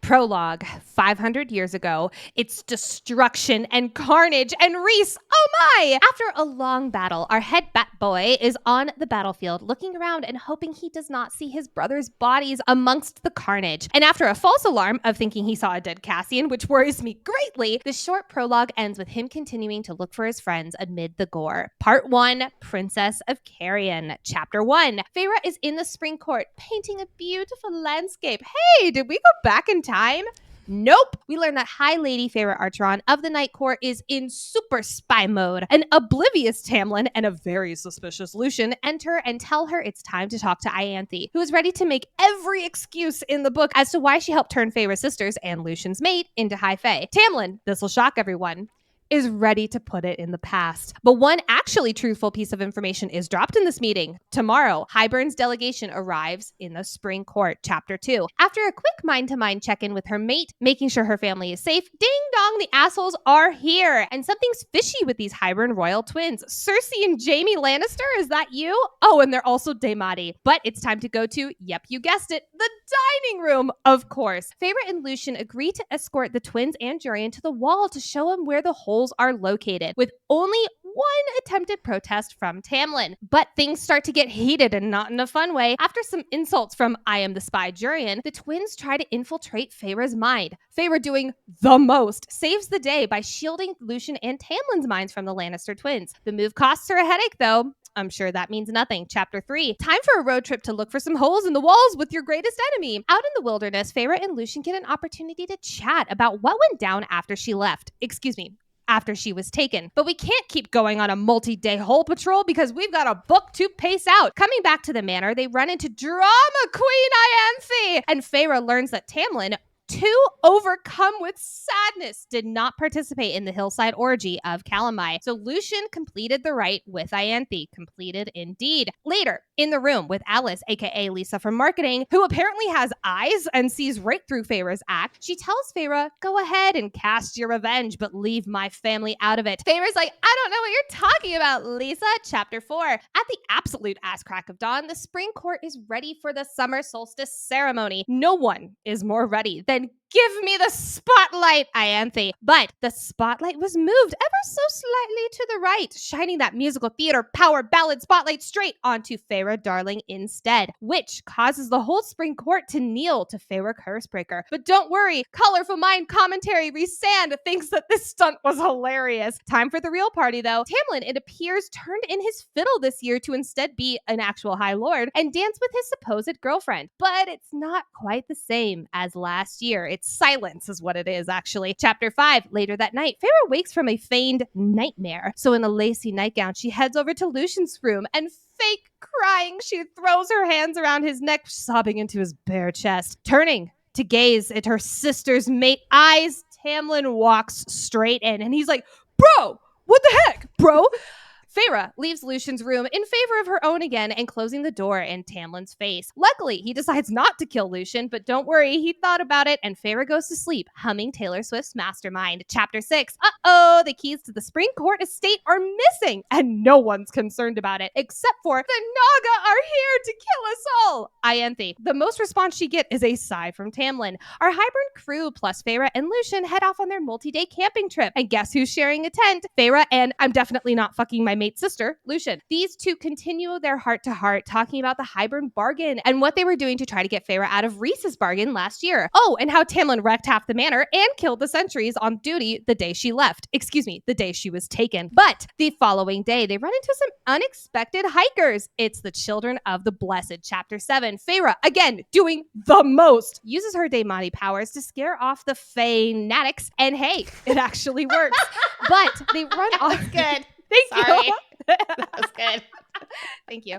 Prologue. 500 years ago, it's destruction and carnage, and Reese, oh my! After a long battle, our head bat boy is on the battlefield looking around and hoping he does not see his brother's bodies amongst the carnage. And after a false alarm of thinking he saw a dead Cassian, which worries me greatly, the short prologue ends with him continuing to look for his friends amid the gore. Part 1, Princess of Carrion. Chapter 1. Feyre is in the spring court painting a beautiful landscape. Hey, did we go back in time? Nope. We learn that High Lady Feyre Archeron of the Night Court is in super spy mode. An oblivious Tamlin and a very suspicious Lucien enter and tell her it's time to talk to Ianthe, who is ready to make every excuse in the book as to why she helped turn Feyre's sisters and Lucien's mate into High Fae. Tamlin, this will shock everyone, is ready to put it in the past. But one actually truthful piece of information is dropped in this meeting. Tomorrow, Hybern's delegation arrives in the Spring Court, Chapter 2. After a quick mind-to-mind check-in with her mate, making sure her family is safe, ding-dong, the assholes are here. And something's fishy with these Hybern royal twins. Cersei and Jaime Lannister, is that you? Oh, and they're also Daemati. But it's time to go to, yep, you guessed it, the dining room, of course. Feyre and Lucien agree to escort the twins and Jurian to the wall to show them where the holes are located, with only one attempted protest from Tamlin. But things start to get heated and not in a fun way. After some insults from I am the spy Jurian, the twins try to infiltrate Feyre's mind. Feyre, doing the most, saves the day by shielding Lucien and Tamlin's minds from the Lannister twins. The move costs her a headache, though. I'm sure that means nothing. Chapter 3. Time for a road trip to look for some holes in the walls with your greatest enemy. Out in the wilderness, Feyre and Lucien get an opportunity to chat about what went down after she left. After she was taken. But we can't keep going on a multi-day hole patrol because we've got a book to pace out. Coming back to the manor, they run into Drama Queen Ianthe, and Feyre learns that Tamlin, too overcome with sadness, did not participate in the hillside orgy of Calamai. So Lucien completed the rite with Ianthe. Completed indeed. Later, in the room with Alice, aka Lisa from marketing, who apparently has eyes and sees right through Feyre's act, she tells Feyre, go ahead and cast your revenge, but leave my family out of it. Feyre's like, I don't know what you're talking about, Lisa. Chapter 4. At the absolute ass crack of dawn, the spring court is ready for the summer solstice ceremony. No one is more ready than give me the spotlight, Ianthe. But the spotlight was moved ever so slightly to the right, shining that musical theater power ballad spotlight straight onto Feyre Darling instead, which causes the whole spring court to kneel to Feyre Cursebreaker. But don't worry, Colorful Mind Commentary Resand thinks that this stunt was hilarious. Time for the real party, though. Tamlin, it appears, turned in his fiddle this year to instead be an actual High Lord and dance with his supposed girlfriend. But it's not quite the same as last year. It's silence is what it is, actually. Chapter 5. Later that night, Feyre wakes from a feigned nightmare. So in a lacy nightgown, she heads over to Lucien's room and fake crying, she throws her hands around his neck, sobbing into his bare chest. Turning to gaze at her sister's mate eyes, Tamlin walks straight in and he's like, bro, what the heck, bro? Feyre leaves Lucien's room in favor of her own again and closing the door in Tamlin's face. Luckily, he decides not to kill Lucien, but don't worry, he thought about it, and Feyre goes to sleep, humming Taylor Swift's Mastermind. Chapter 6. Uh-oh, the keys to the Spring Court estate are missing, and no one's concerned about it, except for the Naga are here to kill us all. Ianthe. The most response she gets is a sigh from Tamlin. Our Hybern crew plus Feyre and Lucien head off on their multi-day camping trip, and guess who's sharing a tent? Feyre and I'm definitely not fucking my mate's sister, Lucien. These two continue their heart-to-heart talking about the Hybern bargain and what they were doing to try to get Feyre out of Rhys's bargain last year. Oh, and how Tamlin wrecked half the manor and killed the sentries on duty the day she left. The day she was taken. But the following day, they run into some unexpected hikers. It's the Children of the Blessed. Chapter 7. Feyre, again, doing the most, uses her Daemati powers to scare off the fanatics, and hey, it actually works. But they run off. Good. Thank Sorry. you. That was good. Thank you.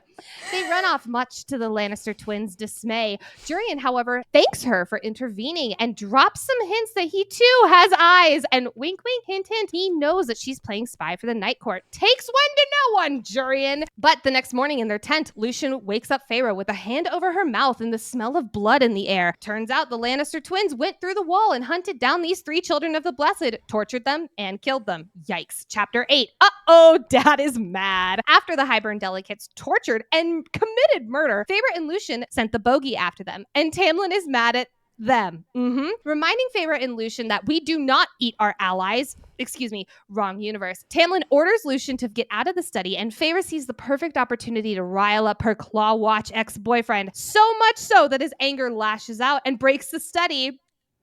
They run off much to the Lannister twins' dismay. Jurian, however, thanks her for intervening and drops some hints that he too has eyes. And wink, wink, hint, hint, he knows that she's playing spy for the Night Court. Takes one to know one, Jurian. But the next morning in their tent, Lucien wakes up Feyre with a hand over her mouth and the smell of blood in the air. Turns out the Lannister twins went through the wall and hunted down these three children of the Blessed, tortured them, and killed them. Yikes. Chapter 8. Uh-oh, Dad is mad. After the Hybern delegates tortured and committed murder, Feyre and Lucien sent the bogey after them, and Tamlin is mad at them. Reminding Feyre and Lucien that we do not eat our allies. Excuse me, wrong universe. Tamlin orders Lucien to get out of the study, and Feyre sees the perfect opportunity to rile up her Claw Watch ex-boyfriend. So much so that his anger lashes out and breaks the study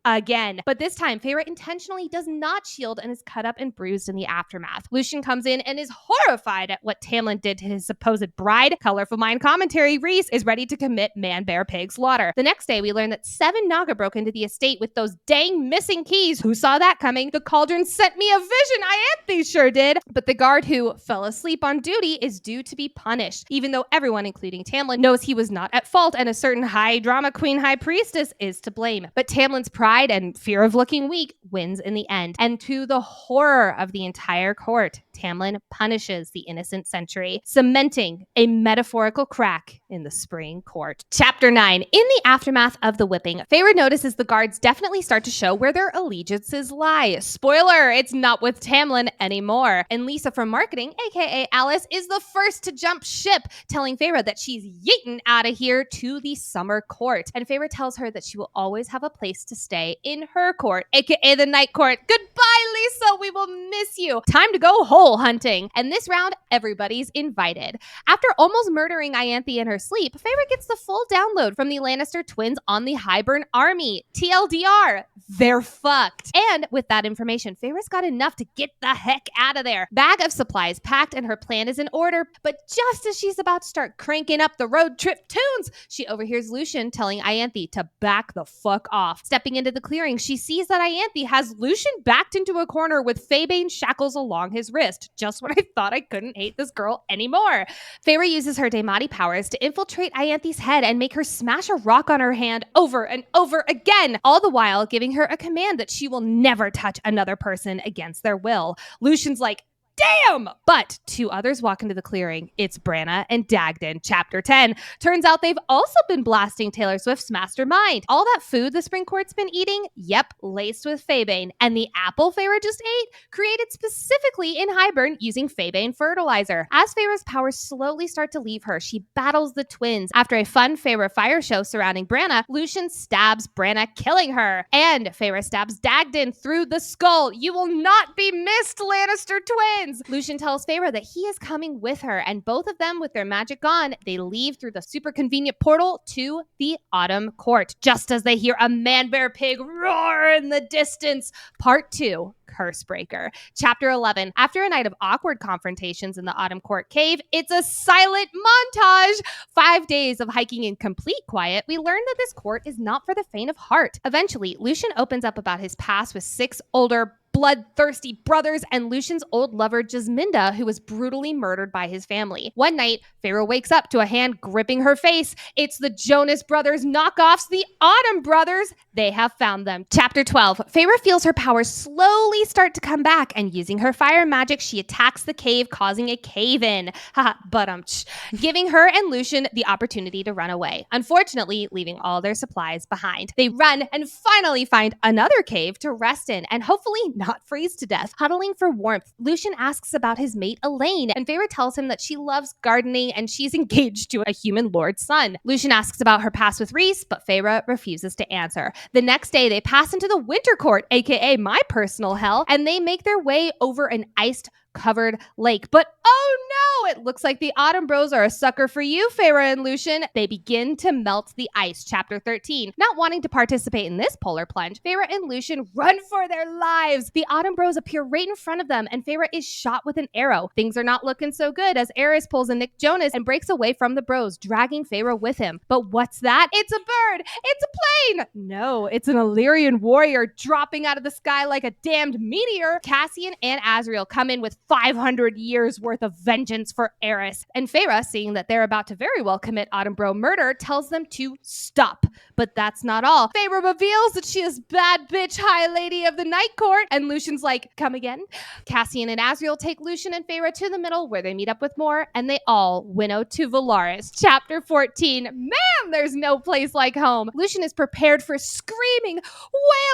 again. But this time, Feyre intentionally does not shield and is cut up and bruised in the aftermath. Lucien comes in and is horrified at what Tamlin did to his supposed bride. Colorful Mind commentary, Rhys is ready to commit man-bear-pig slaughter. The next day, we learn that 7 Naga broke into the estate with those dang missing keys. Who saw that coming? The Cauldron sent me a vision. Ianthe sure did. But the guard who fell asleep on duty is due to be punished, even though everyone, including Tamlin, knows he was not at fault and a certain high drama queen high priestess is to blame. But Tamlin's pride and fear of looking weak wins in the end. And to the horror of the entire court, Tamlin punishes the innocent sentry, cementing a metaphorical crack in the spring court. Chapter 9. In the aftermath of the whipping, Feyre notices the guards definitely start to show where their allegiances lie. Spoiler, it's not with Tamlin anymore. And Lisa from marketing, aka Alice, is the first to jump ship, telling Feyre that she's yeeting out of here to the summer court. And Feyre tells her that she will always have a place to stay in her court, aka the night court. Goodbye, Lisa, we will miss you. Time to go hole hunting. And this round, everybody's invited. After almost murdering Ianthe in her sleep, Feyre gets the full download from the Lannister twins on the Highburn army. TLDR, they're fucked. And with that information, Feyre's got enough to get the heck out of there. Bag of supplies packed and her plan is in order, but just as she's about to start cranking up the road trip tunes, she overhears Lucien telling Ianthe to back the fuck off. Stepping into the clearing, she sees that Ianthe has Lucien backed into a corner with Faebane shackles along his wrist. Just when I thought I couldn't hate this girl anymore. Feyre uses her Daemati powers to infiltrate Ianthe's head and make her smash a rock on her hand over and over again, all the while giving her a command that she will never touch another person against their will. Lucien's like, damn! But 2 others walk into the clearing. It's Branna and Dagden. Chapter 10. Turns out they've also been blasting Taylor Swift's mastermind. All that food the spring court's been eating? Yep, laced with Faebane. And the apple Feyre just ate? Created specifically in Highburn using Faebane fertilizer. As Feyre's powers slowly start to leave her, she battles the twins. After a fun Feyre fire show surrounding Branna, Lucien stabs Branna, killing her. And Feyre stabs Dagden through the skull. You will not be missed, Lannister twins! Lucien tells Feyre that he is coming with her, and both of them, with their magic gone, they leave through the super convenient portal to the Autumn Court, just as they hear a man-bear-pig roar in the distance. Part 2. Cursebreaker. Chapter 11. After a night of awkward confrontations in the Autumn Court cave, it's a silent montage. 5 days of hiking in complete quiet, we learn that this court is not for the faint of heart. Eventually, Lucien opens up about his past with 6 older bloodthirsty brothers and Lucien's old lover Jasminda, who was brutally murdered by his family. One night, Feyre wakes up to a hand gripping her face. It's the Jonas Brothers knockoffs, the Autumn Brothers. They have found them. Chapter 12. Feyre feels her powers slowly start to come back, and using her fire magic, she attacks the cave, causing a cave-in. Giving her and Lucien the opportunity to run away. Unfortunately, leaving all their supplies behind. They run and finally find another cave to rest in, and hopefully not freeze to death. Huddling for warmth, Lucien asks about his mate Elaine, and Feyre tells him that she loves gardening and she's engaged to a human lord's son. Lucien asks about her past with Rhys, but Feyre refuses to answer. The next day, they pass into the Winter Court, aka my personal hell, and they make their way over an iced covered lake. But oh no, it looks like the Autumn Bros are a sucker for you, Feyre and Lucien. They begin to melt the ice. Chapter 13. Not wanting to participate in this polar plunge, Feyre and Lucien run for their lives. The Autumn Bros appear right in front of them, and Feyre is shot with an arrow. Things are not looking so good as Aerys pulls a Nick Jonas and breaks away from the Bros, dragging Feyre with him. But what's that? It's a bird! It's a plane! No, it's an Illyrian warrior dropping out of the sky like a damned meteor. Cassian and Azriel come in with 500 years worth of vengeance for Aerys. And Feyre, seeing that they're about to very well commit Autumn Bro murder, tells them to stop. But that's not all. Feyre reveals that she is bad bitch high lady of the night court. And Lucien's like, come again? Cassian and Azriel take Lucien and Feyre to the middle where they meet up with Mor, and they all winnow to Valaris. Chapter 14. Man, there's no place like home. Lucien is prepared for screaming,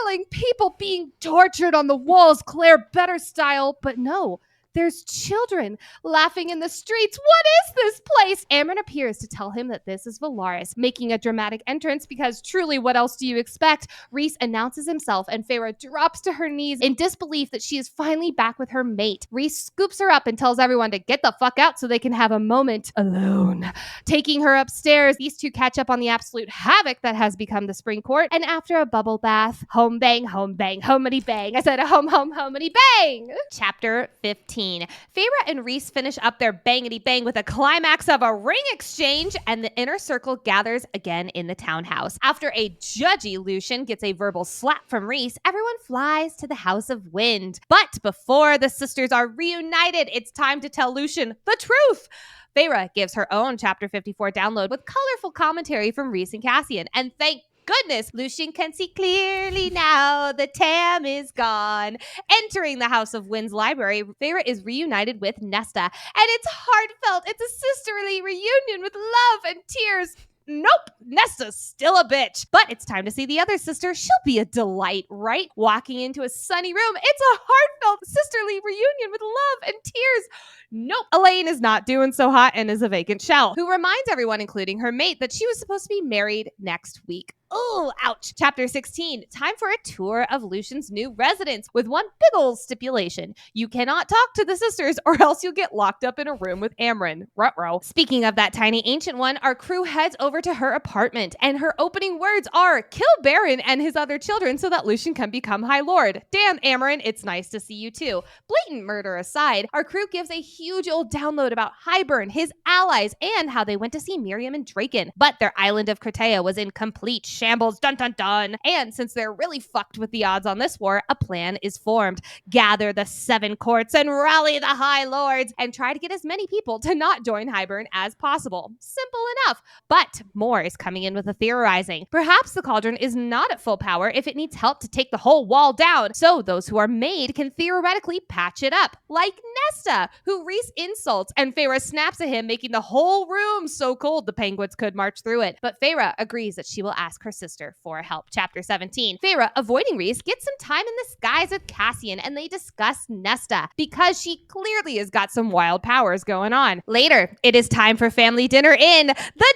wailing, people being tortured on the walls, Claire Better style. But no, There's children laughing in the streets. What is this place? Amren appears to tell him that this is Valaris, making a dramatic entrance because truly, what else do you expect? Rhys announces himself and Feyre drops to her knees in disbelief that she is finally back with her mate. Rhys scoops her up and tells everyone to get the fuck out so they can have a moment alone. Taking her upstairs, these two catch up on the absolute havoc that has become the spring court, and after a bubble bath, home bang, homity bang. I said a homity bang. Chapter 15. Feyre and Rhys finish up their bangity bang with a climax of a ring exchange, and the inner circle gathers again in the townhouse. After a judgy Lucien gets a verbal slap from Rhys, everyone flies to the House of Wind. But before the sisters are reunited, it's time to tell Lucien the truth. Feyre gives her own Chapter 54 download with colorful commentary from Rhys and Cassian, and thank goodness, Lucien can see clearly now the Tam is gone. Entering the House of Wind's library, Feyre is reunited with Nesta, and it's heartfelt. It's a sisterly reunion with love and tears. Nope, Nesta's still a bitch. But it's time to see the other sister. She'll be a delight, right? Walking into a sunny room, it's a heartfelt sisterly reunion with love and tears. Nope, Elaine is not doing so hot and is a vacant shell, who reminds everyone, including her mate, that she was supposed to be married next week. Oh, ouch. Chapter 16. Time for a tour of Lucien's new residence with one big ol' stipulation. You cannot talk to the sisters or else you'll get locked up in a room with Amren. Ruh-roh. Speaking of that tiny ancient one, our crew heads over to her apartment, and her opening words are, kill Baron and his other children so that Lucien can become High Lord. Damn, Amren, it's nice to see you too. Blatant murder aside, our crew gives a huge old download about Hybern, his allies, and how they went to see Miriam and Draken. But their island of Cretea was in complete shambles, dun dun dun. And since they're really fucked with the odds on this war, a plan is formed. Gather the 7 courts and rally the High Lords and try to get as many people to not join Hybern as possible. Simple enough. But more is coming in with a theorizing. Perhaps the cauldron is not at full power if it needs help to take the whole wall down, so those who are made can theoretically patch it up. Like Nesta, who Rhys insults, and Feyre snaps at him, making the whole room so cold the penguins could march through it. But Feyre agrees that she will ask her sister for help. Chapter 17. Feyre, avoiding Rhys, gets some time in the skies with Cassian, and they discuss Nesta, because she clearly has got some wild powers going on. Later, it is time for family dinner in the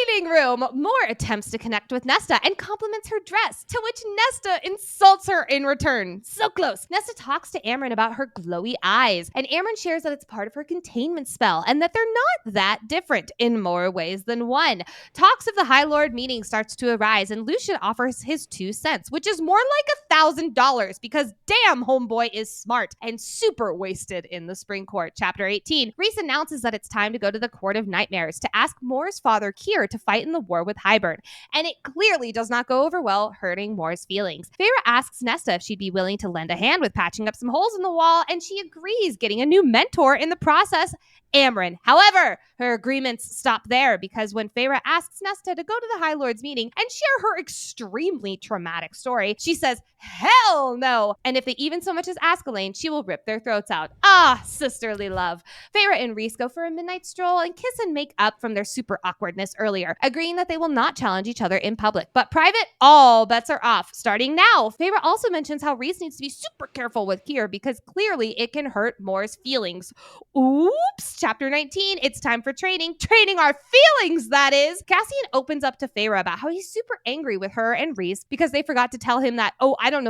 dining room. Mor attempts to connect with Nesta and compliments her dress, to which Nesta insults her in return. So close. Nesta talks to Amren about her glowy eyes, and Amren shares that it's part of her containment spell and that they're not that different in more ways than one. Talks of the High Lord meeting starts to arise, and Lucien offers his 2 cents, which is more like $1,000 because damn, homeboy is smart and super wasted in the Spring Court. Chapter 18. Rhys announces that it's time to go to the Court of Nightmares to ask Mor's father Keir to fight in the war with Hybern, and it clearly does not go over well, hurting Mor's feelings. Feyre asks Nesta if she'd be willing to lend a hand with patching up some holes in the wall, and she agrees, getting a new mentor in the process, Amren. However, her agreements stop there, because when Feyre asks Nesta to go to the High Lord's meeting and share her extremely traumatic story, she says, hell no! And if they even so much as ask Elaine, she will rip their throats out. Ah, sisterly love. Feyre and Rhys go for a midnight stroll and kiss and make up from their super awkwardness earlier, agreeing that they will not challenge each other in public. But private, all bets are off, starting now. Feyre also mentions how Rhys needs to be super careful with Keir because clearly it can hurt Mor's feelings. Oops! Chapter 19, it's time for training. Training our feelings, that is. Cassian opens up to Feyre about how he's super angry with her and Rhys because they forgot to tell him that,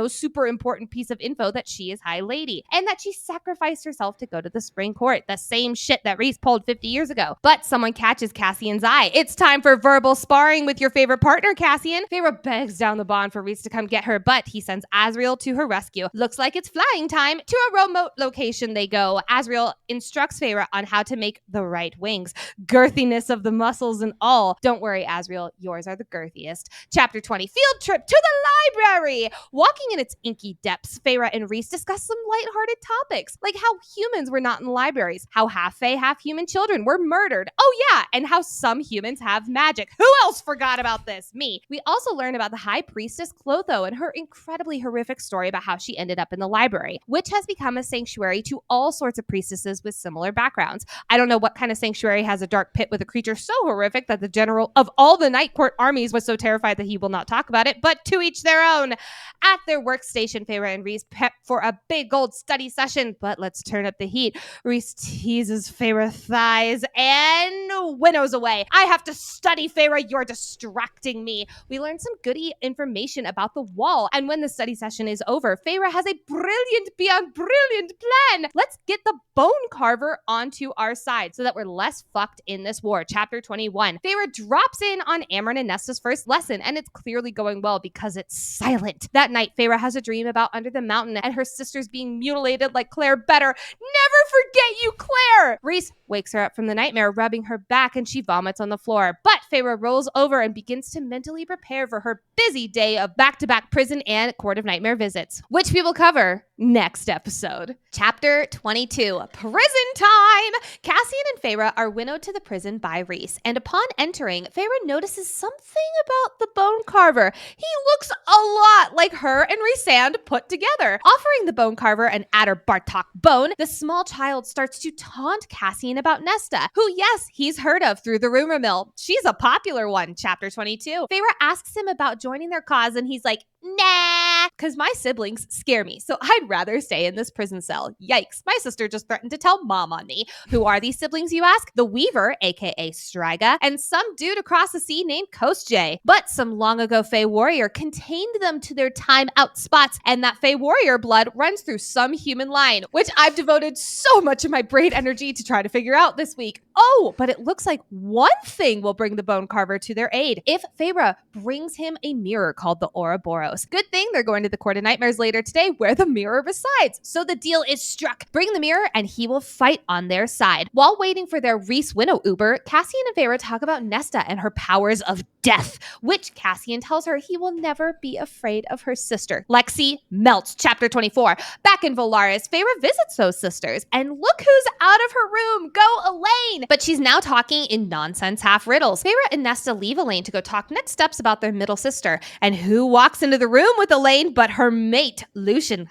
super important piece of info that she is High Lady, and that she sacrificed herself to go to the Spring Court, the same shit that Rhys pulled 50 years ago. But someone catches Cassian's eye. It's time for verbal sparring with your favorite partner, Cassian. Feyre begs down the bond for Rhys to come get her, but he sends Azriel to her rescue. Looks like it's flying time. To a remote location they go. Azriel instructs Feyre on how to make the right wings. Girthiness of the muscles and all. Don't worry, Azriel, yours are the girthiest. Chapter 20, field trip to the library. Walking in its inky depths, Feyre and Rhys discuss some lighthearted topics, like how humans were not in libraries, how half-fae, half-human children were murdered. Oh yeah, and how some humans have magic. Who else forgot about this? Me. We also learn about the High Priestess Clotho and her incredibly horrific story about how she ended up in the library, which has become a sanctuary to all sorts of priestesses with similar backgrounds. I don't know what kind of sanctuary has a dark pit with a creature so horrific that the general of all the Night Court armies was so terrified terrified that he will not talk about it, but to each their own. At their workstation, Feyre and Rhys prep for a big old study session, but let's turn up the heat. Rhys teases Feyre thighs and winnows away. I have to study, Feyre. You're distracting me. We learn some goody information about the wall, and when the study session is over, Feyre has a brilliant beyond brilliant plan. Let's get the bone carver onto our side so that we're less fucked in this war. Chapter 21. Feyre drops in on Amren and Nesta's first lesson, and it's clearly going well because it's silent. That night, Feyre has a dream about Under the Mountain and her sisters being mutilated like Claire Better. Never forget you, Claire! Rhys wakes her up from the nightmare, rubbing her back, and she vomits on the floor. But Feyre rolls over and begins to mentally prepare for her busy day of back-to-back prison and Court of Nightmare visits, which we will cover next episode. Chapter 22. Prison time! Cassian and Feyre are winnowed to the prison by Rhys, and upon entering, Feyre notices something about the bone carver. He looks a lot like her and Rhysand put together. Offering the bone carver an Adder Bartok bone, the small child starts to taunt Cassian about Nesta, who, yes, he's heard of through the rumor mill. She's a popular one. Chapter 22. Feyre asks him about joining their cause, and he's like, nah, because my siblings scare me, so I'd rather stay in this prison cell. Yikes, my sister just threatened to tell mom on me. Who are these siblings, you ask? The Weaver, aka Striga, and some dude across the sea named Kostjay. But some long ago Fey warrior contained them to their time out spots, and that Fey warrior blood runs through some human line, which I've devoted so much of my brain energy to try to figure out this week. Oh, but it looks like one thing will bring the bone carver to their aid if Feyre brings him a mirror called the Ouroboros. Good thing they're going to the Court of Nightmares later today where the mirror resides. So the deal is struck. Bring the mirror and he will fight on their side. While waiting for their Rhys winnow Uber, Cassian and Feyre talk about Nesta and her powers of death, which Cassian tells her he will never be afraid of her sister. Lexi melts. Chapter 24. Back in Velaris, Feyre visits those sisters, and look who's out of her room. Go Elaine! But she's now talking in nonsense half riddles. Feyre and Nesta leave Elaine to go talk next steps about their middle sister. And who walks into the room with Elaine but her mate, Lucien?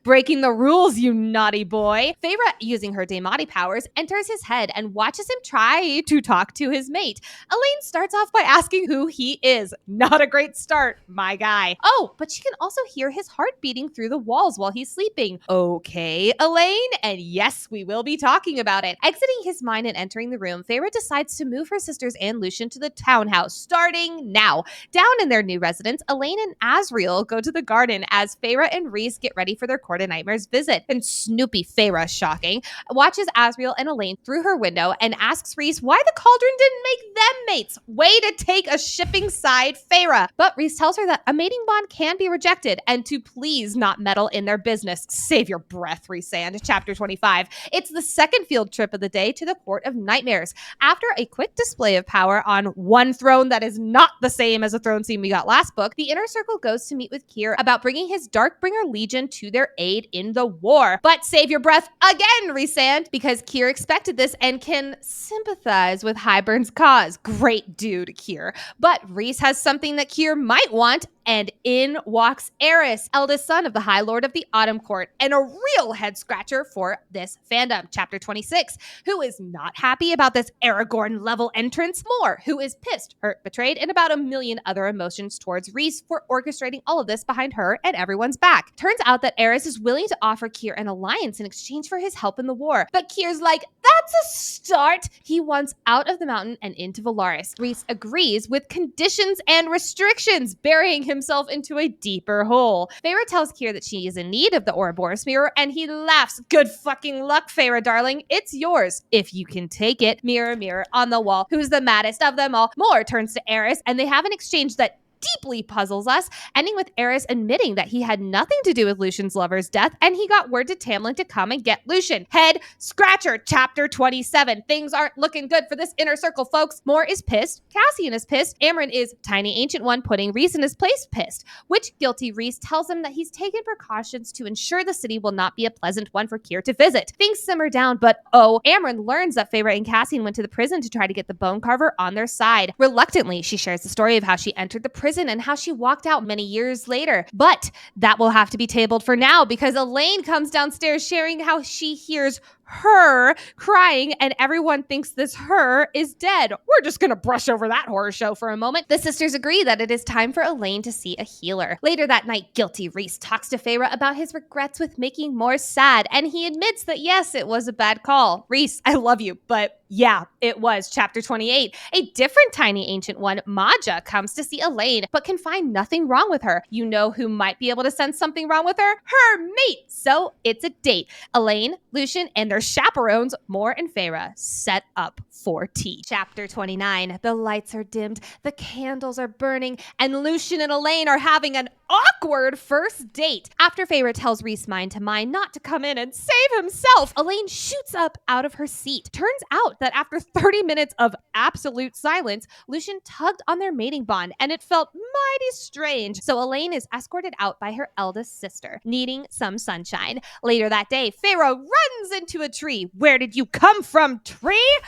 Breaking the rules, you naughty boy. Feyre, using her Daemati powers, enters his head and watches him try to talk to his mate. Elaine starts off by asking who he is. Not a great start, my guy. Oh, but she can also hear his heart beating through the walls while he's sleeping. Okay, Elaine, and yes, we will be talking about it. Exiting his mind and entering the room, Feyre decides to move her sisters and Lucien to the townhouse, starting now. Down in their new residence, Elaine and Asriel go to the garden as Feyre and Rhys get ready for their Court of Nightmares visit. And Snoopy Feyre, shocking, watches Asriel and Elaine through her window and asks Rhys why the cauldron didn't make them mates. Way to take a shipping side, Feyre. But Rhys tells her that a mating bond can be rejected and to please not meddle in their business. Save your breath, Rhysand. Chapter 25. It's the second field trip of the day to the Court of Nightmares. After a quick display of power on one throne that is not the same as the throne scene we got last book, the Inner Circle goes to meet with Keir about bringing his Darkbringer Legion to their aid in the war. But save your breath again, Rhysand, because Keir expected this and can sympathize with Hybern's cause. Great dude, Keir. But Rhys has something that Keir might want, and in walks Aerys, eldest son of the High Lord of the Autumn Court, and a real head scratcher for this fandom. Chapter 26. Who is not happy about this Aragorn-level entrance? Mor, who is pissed, hurt, betrayed, and about a million other emotions towards Rhys for orchestrating all of this behind her and everyone's back. Turns out that Aerys is willing to offer Keir an alliance in exchange for his help in the war. But Keir's like, that's a start. He wants out of the mountain and into Velaris. Rhys agrees with conditions and restrictions, burying himself into a deeper hole. Feyre tells Keir that she is in need of the Ouroboros mirror, and he laughs. Good fucking luck, Feyre, darling. It's yours, if you can take it. Mirror, mirror on the wall, who's the maddest of them all? Mor turns to Aerys, and they have an exchange that deeply puzzles us, ending with Aerys admitting that he had nothing to do with Lucien's lover's death, and he got word to Tamlin to come and get Lucien. Head scratcher. Chapter 27. Things aren't looking good for this Inner Circle, folks. Mor is pissed. Cassian is pissed. Amren is Tiny Ancient One putting Rhys in his place pissed, which guilty Rhys tells him that he's taken precautions to ensure the city will not be a pleasant one for Keir to visit. Things simmer down, but Amren learns that Feyre and Cassian went to the prison to try to get the bone carver on their side. Reluctantly, she shares the story of how she entered the prison and how she walked out many years later. But that will have to be tabled for now because Elaine comes downstairs sharing how she hears her crying, and everyone thinks this her is dead. We're just gonna brush over that horror show for a moment. The sisters agree that it is time for Elaine to see a healer. Later that night, guilty Reese talks to Feyre about his regrets with making Mor sad, and he admits that yes, it was a bad call. Reese, I love you, but yeah, it was. Chapter 28. A different tiny ancient one, Maja, comes to see Elaine, but can find nothing wrong with her. You know who might be able to sense something wrong with her? Her mate! So it's a date. Elaine, Lucien, and their chaperones, Mor and Feyre, set up for tea. Chapter 29. The lights are dimmed, the candles are burning, and Lucien and Elaine are having an awkward first date. After Feyre tells Reese mind to mind not to come in and save himself, Elaine shoots up out of her seat. Turns out that after 30 minutes of absolute silence, Lucien tugged on their mating bond, and it felt mighty strange. So Elaine is escorted out by her eldest sister, needing some sunshine. Later that day, Feyre runs into a tree. Where did you come from, tree?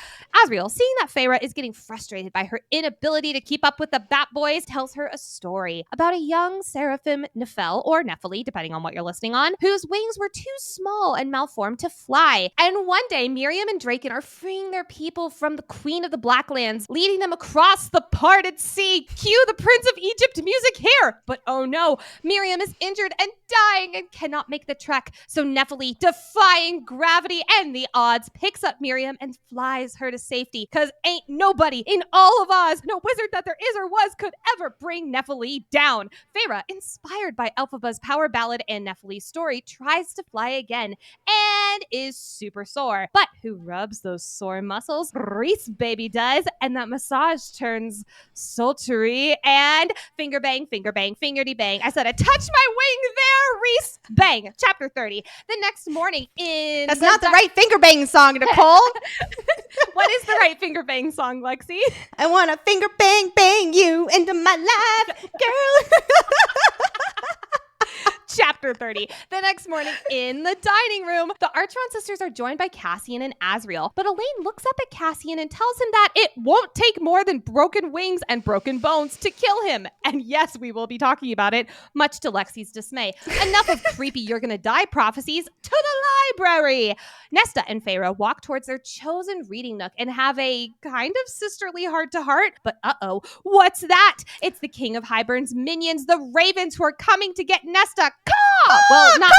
Adria, seeing that Feyre is getting frustrated by her inability to keep up with the Bat Boys, tells her a story about a young seraphim Nephel, or Nephili, depending on what you're listening on, whose wings were too small and malformed to fly. And one day, Miriam and Draken are freeing their people from the Queen of the Blacklands, leading them across the parted sea. Cue the Prince of Egypt music here! But oh no, Miriam is injured and dying and cannot make the trek. So Nephili, defying gravity and the odds, picks up Miriam and flies her to safety, because ain't nobody in all of Oz, no wizard that there is or was, could ever bring Nephili down. Feyre, inspired by Elphaba's power ballad and Nephili's story, tries to fly again and is super sore. But who rubs those sore muscles? Reese baby does, and that massage turns sultry and finger bang, fingerty bang. I said I touched my wing there, Reese. Bang. Chapter 30. The next morning in... That's not the right finger bang song, Nicole. What is the right finger bang song, Lexi? I want to finger bang you into my life, girl. Chapter 30. The next morning in the dining room, the Archeron sisters are joined by Cassian and Azriel, but Elaine looks up at Cassian and tells him that it won't take more than broken wings and broken bones to kill him. And yes, we will be talking about it, much to Lexi's dismay. Enough of creepy you're gonna die prophecies, to the library! Nesta and Feyre walk towards their chosen reading nook and have a kind of sisterly heart-to-heart, but uh-oh, what's that? It's the King of Hybern's minions, the Ravens, who are coming to get Nesta. Well, not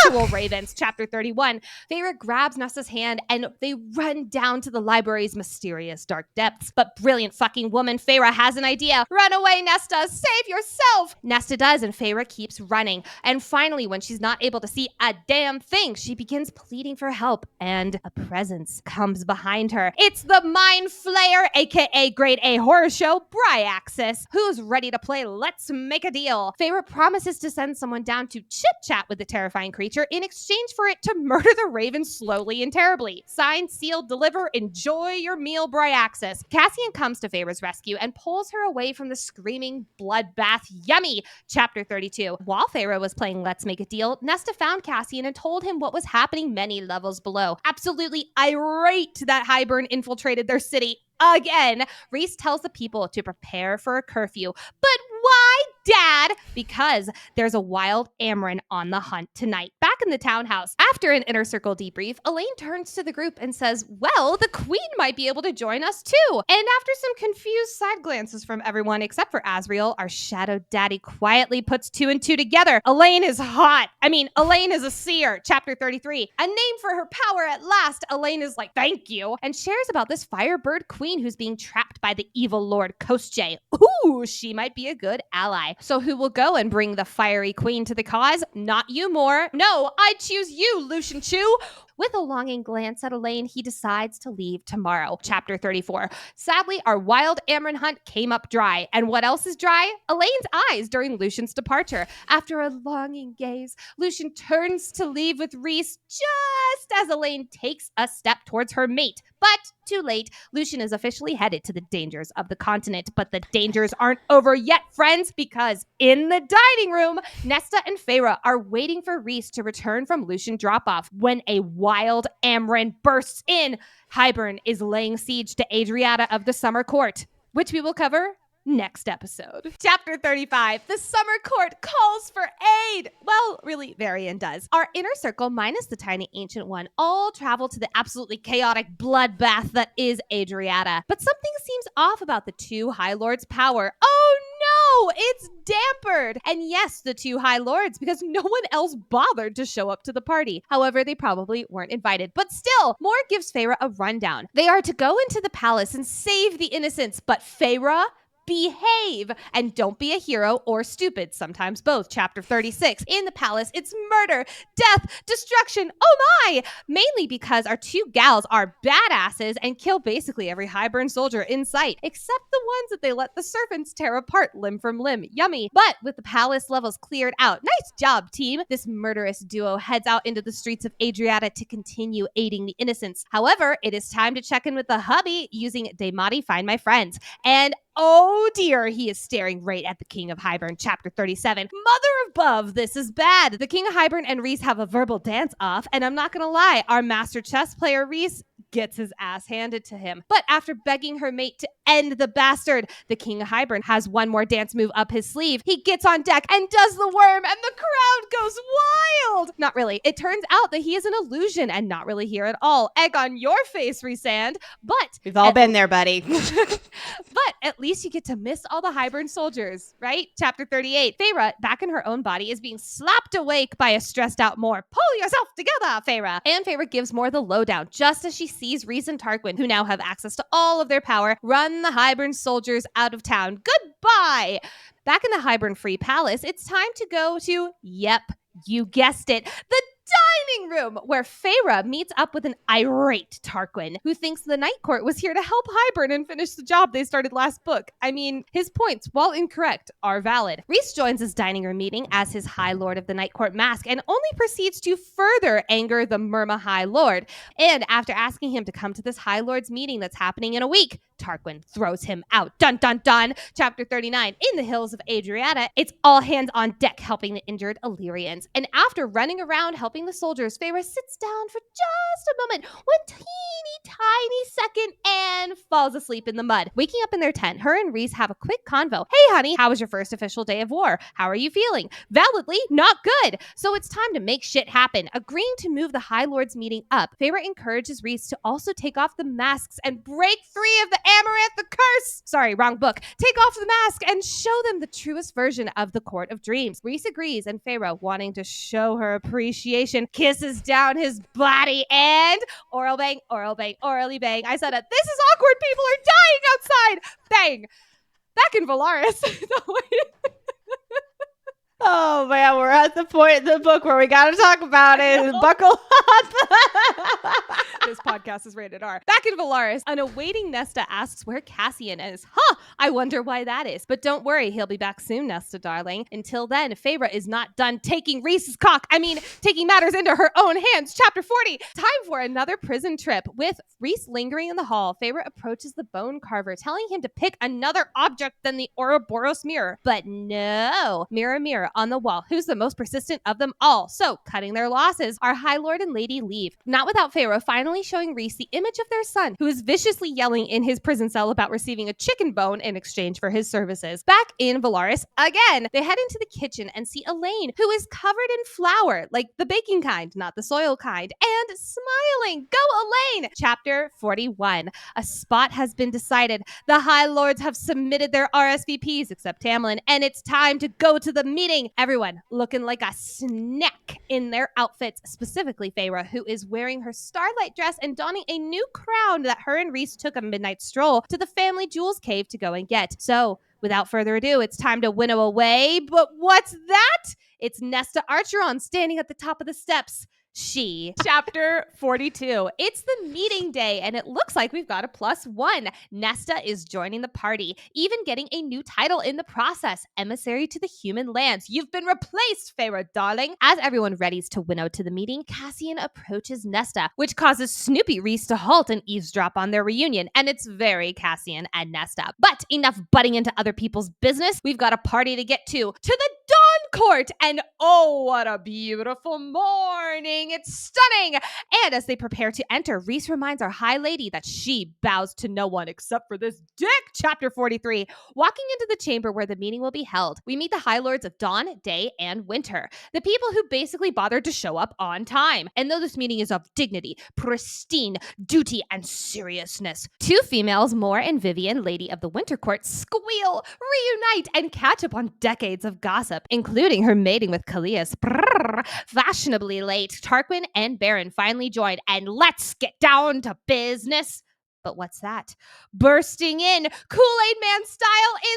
actual ravens. Chapter 31. Feyre grabs Nesta's hand and they run down to the library's mysterious dark depths. But brilliant fucking woman Feyre has an idea. Run away, Nesta! Save yourself! Nesta does, and Feyre keeps running. And finally, when she's not able to see a damn thing, she begins pleading for help, and a presence comes behind her. It's the Mind Flayer, aka Grade A horror show, Bryaxis, who's ready to play Let's Make a Deal. Feyre promises to send someone down to chit-chat with the terrifying creature in exchange for it to murder the raven slowly and terribly. Signed, sealed, deliver, enjoy your meal, Bryaxis. Cassian comes to Feyre's rescue and pulls her away from the screaming bloodbath. Yummy! Chapter 32. While Feyre was playing Let's Make a Deal, Nesta found Cassian and told him what was happening many levels below. Absolutely irate that Hybern infiltrated their city again. Reese tells the people to prepare for a curfew. But why, Dad? Because there's a wild Amren on the hunt tonight. Back in the townhouse, after an inner circle debrief, Elaine turns to the group and says, well, the queen might be able to join us too. And after some confused side glances from everyone except for Azriel, our shadow daddy quietly puts two and two together. Elaine is hot. Elaine is a seer. Chapter 33. A name for her power at last. Elaine is like, thank you, and shares about this firebird queen who's being trapped by the evil Lord Kostjay. Ooh, she might be a good ally. So who will go and bring the fiery queen to the cause? Not you, Mor. No, I choose you, Lucien Chu. With a longing glance at Elaine, he decides to leave tomorrow. Chapter 34. Sadly, our wild Amren hunt came up dry. And what else is dry? Elaine's eyes during Lucien's departure. After a longing gaze, Lucien turns to leave with Reese just as Elaine takes a step towards her mate. But too late, Lucien is officially headed to the dangers of the continent. But the dangers aren't over yet, friends, because in the dining room, Nesta and Feyre are waiting for Reese to return from Lucien drop-off when a wild Amren bursts in. Hybern is laying siege to Adriata of the Summer Court, which we will cover next episode. Chapter 35. The Summer Court calls for aid. Well, really, Varian does. Our inner circle, minus the tiny ancient one, all travel to the absolutely chaotic bloodbath that is Adriata. But something seems off about the two High Lords' power. Oh no, it's dampered. And yes, the two High Lords, because no one else bothered to show up to the party. However, they probably weren't invited. But still, Moore gives Feyre a rundown. They are to go into the palace and save the innocents, but Feyre, behave and don't be a hero or stupid, sometimes both. Chapter 36. In the palace, it's murder, death, destruction. Oh my! Mainly because our two gals are badasses and kill basically every Highburn soldier in sight, except the ones that they let the servants tear apart limb from limb. Yummy. But with the palace levels cleared out, nice job, team. This murderous duo heads out into the streets of Adriata to continue aiding the innocents. However, it is time to check in with the hubby using Daemati Find My Friends. And oh dear, he is staring right at the King of Highburn, chapter 37. Mother above, this is bad. The King of Highburn and Rhys have a verbal dance off, and I'm not gonna lie, our master chess player Rhys gets his ass handed to him. But after begging her mate to end the bastard, the King of Highburn has one more dance move up his sleeve. He gets on deck and does the worm, and the crowd goes wild. Not really. It turns out that he is an illusion and not really here at all. Egg on your face, Rhysand. But We've all been there, buddy. but at least you get to miss all the Highburn soldiers, right? Chapter 38. Feyre, back in her own body, is being slapped awake by a stressed out Moore. Pull yourself together, Feyre. And Feyre gives Moore the lowdown just as she sees Rhys and Tarquin, who now have access to all of their power, run the Highburn soldiers out of town. Goodbye. Back in the Highburn Free Palace, it's time to go to, yep, you guessed it, the dining room, where Feyre meets up with an irate Tarquin, who thinks the Night Court was here to help Highburn and finish the job they started last book. I mean, his points, while incorrect, are valid. Rhys joins his dining room meeting as his High Lord of the Night Court mask and only proceeds to further anger the Myrma High Lord. And after asking him to come to this High Lord's meeting that's happening in a week, Tarquin throws him out. Dun dun dun! Chapter 39. In the hills of Adriata, it's all hands on deck helping the injured Illyrians. And after running around helping the soldiers, Feyre sits down for just a moment, one teeny tiny second, and falls asleep in the mud. Waking up in their tent, her and Rhys have a quick convo. Hey honey, how was your first official day of war? How are you feeling? Validly, not good. So it's time to make shit happen. Agreeing to move the High Lord's meeting up, Feyre encourages Rhys to also take off the masks and break free of the Amaranth the curse. Sorry, wrong book. Take off the mask and show them the truest version of the Court of Dreams. Rhys agrees, and Feyre, wanting to show her appreciation, kisses down his body and oral bang, orally bang. I said it. This is awkward. People are dying outside. Bang. Back in Valaris. Oh man, we're at the point in the book where we gotta talk about it. Buckle up. This podcast is rated R. Back in Valaris, an awaiting Nesta asks where Cassian is. I wonder why that is. But don't worry, he'll be back soon, Nesta darling. Until then, Feyre is not done taking taking matters into her own hands. Chapter 40. Time for another prison trip. With Rhys lingering in the hall, Feyre approaches the bone carver, telling him to pick another object than the Ouroboros mirror. But no. Mirror on the wall. Who's the most persistent of them all? So, cutting their losses, our High Lord and Lady leave. Not without Feyre finally showing Rhys the image of their son, who is viciously yelling in his prison cell about receiving a chicken bone in exchange for his services. Back in Valaris, again, they head into the kitchen and see Elaine, who is covered in flour, like the baking kind, not the soil kind, and smiling. Go Elaine! Chapter 41. A spot has been decided. The High Lords have submitted their RSVPs, except Tamlin, and it's time to go to the meeting. Everyone looking like a snack in their outfits, specifically Feyre, who is wearing her starlight dress and donning a new crown that her and Rhys took a midnight stroll to the family jewels cave to go and get. So, without further ado, it's time to winnow away. But what's that? It's Nesta Archeron standing at the top of the steps. Chapter 42. It's the meeting day, and it looks like we've got a +1. Nesta is joining the party, even getting a new title in the process, Emissary to the Human Lands. You've been replaced, Feyre, darling. As everyone readies to winnow to the meeting, Cassian approaches Nesta, which causes Snoopy Rhys to halt and eavesdrop on their reunion, and it's very Cassian and Nesta. But enough butting into other people's business. We've got a party to get to the Dawn court, and oh, what a beautiful morning. It's stunning. And as they prepare to enter, Reese reminds our high lady that she bows to no one except for this dick. Chapter 43. Walking into the chamber where the meeting will be held, we meet the High Lords of Dawn, Day, and Winter, the people who basically bothered to show up on time. And though this meeting is of dignity, pristine duty, and seriousness, two females, Moore and Vivian, Lady of the Winter Court, squeal, reunite, and catch up on decades of gossip, including her mating with Callias. Brrr. Fashionably late, Tarquin and Baron finally join, and let's get down to business. But what's that? Bursting in, Kool-Aid Man style,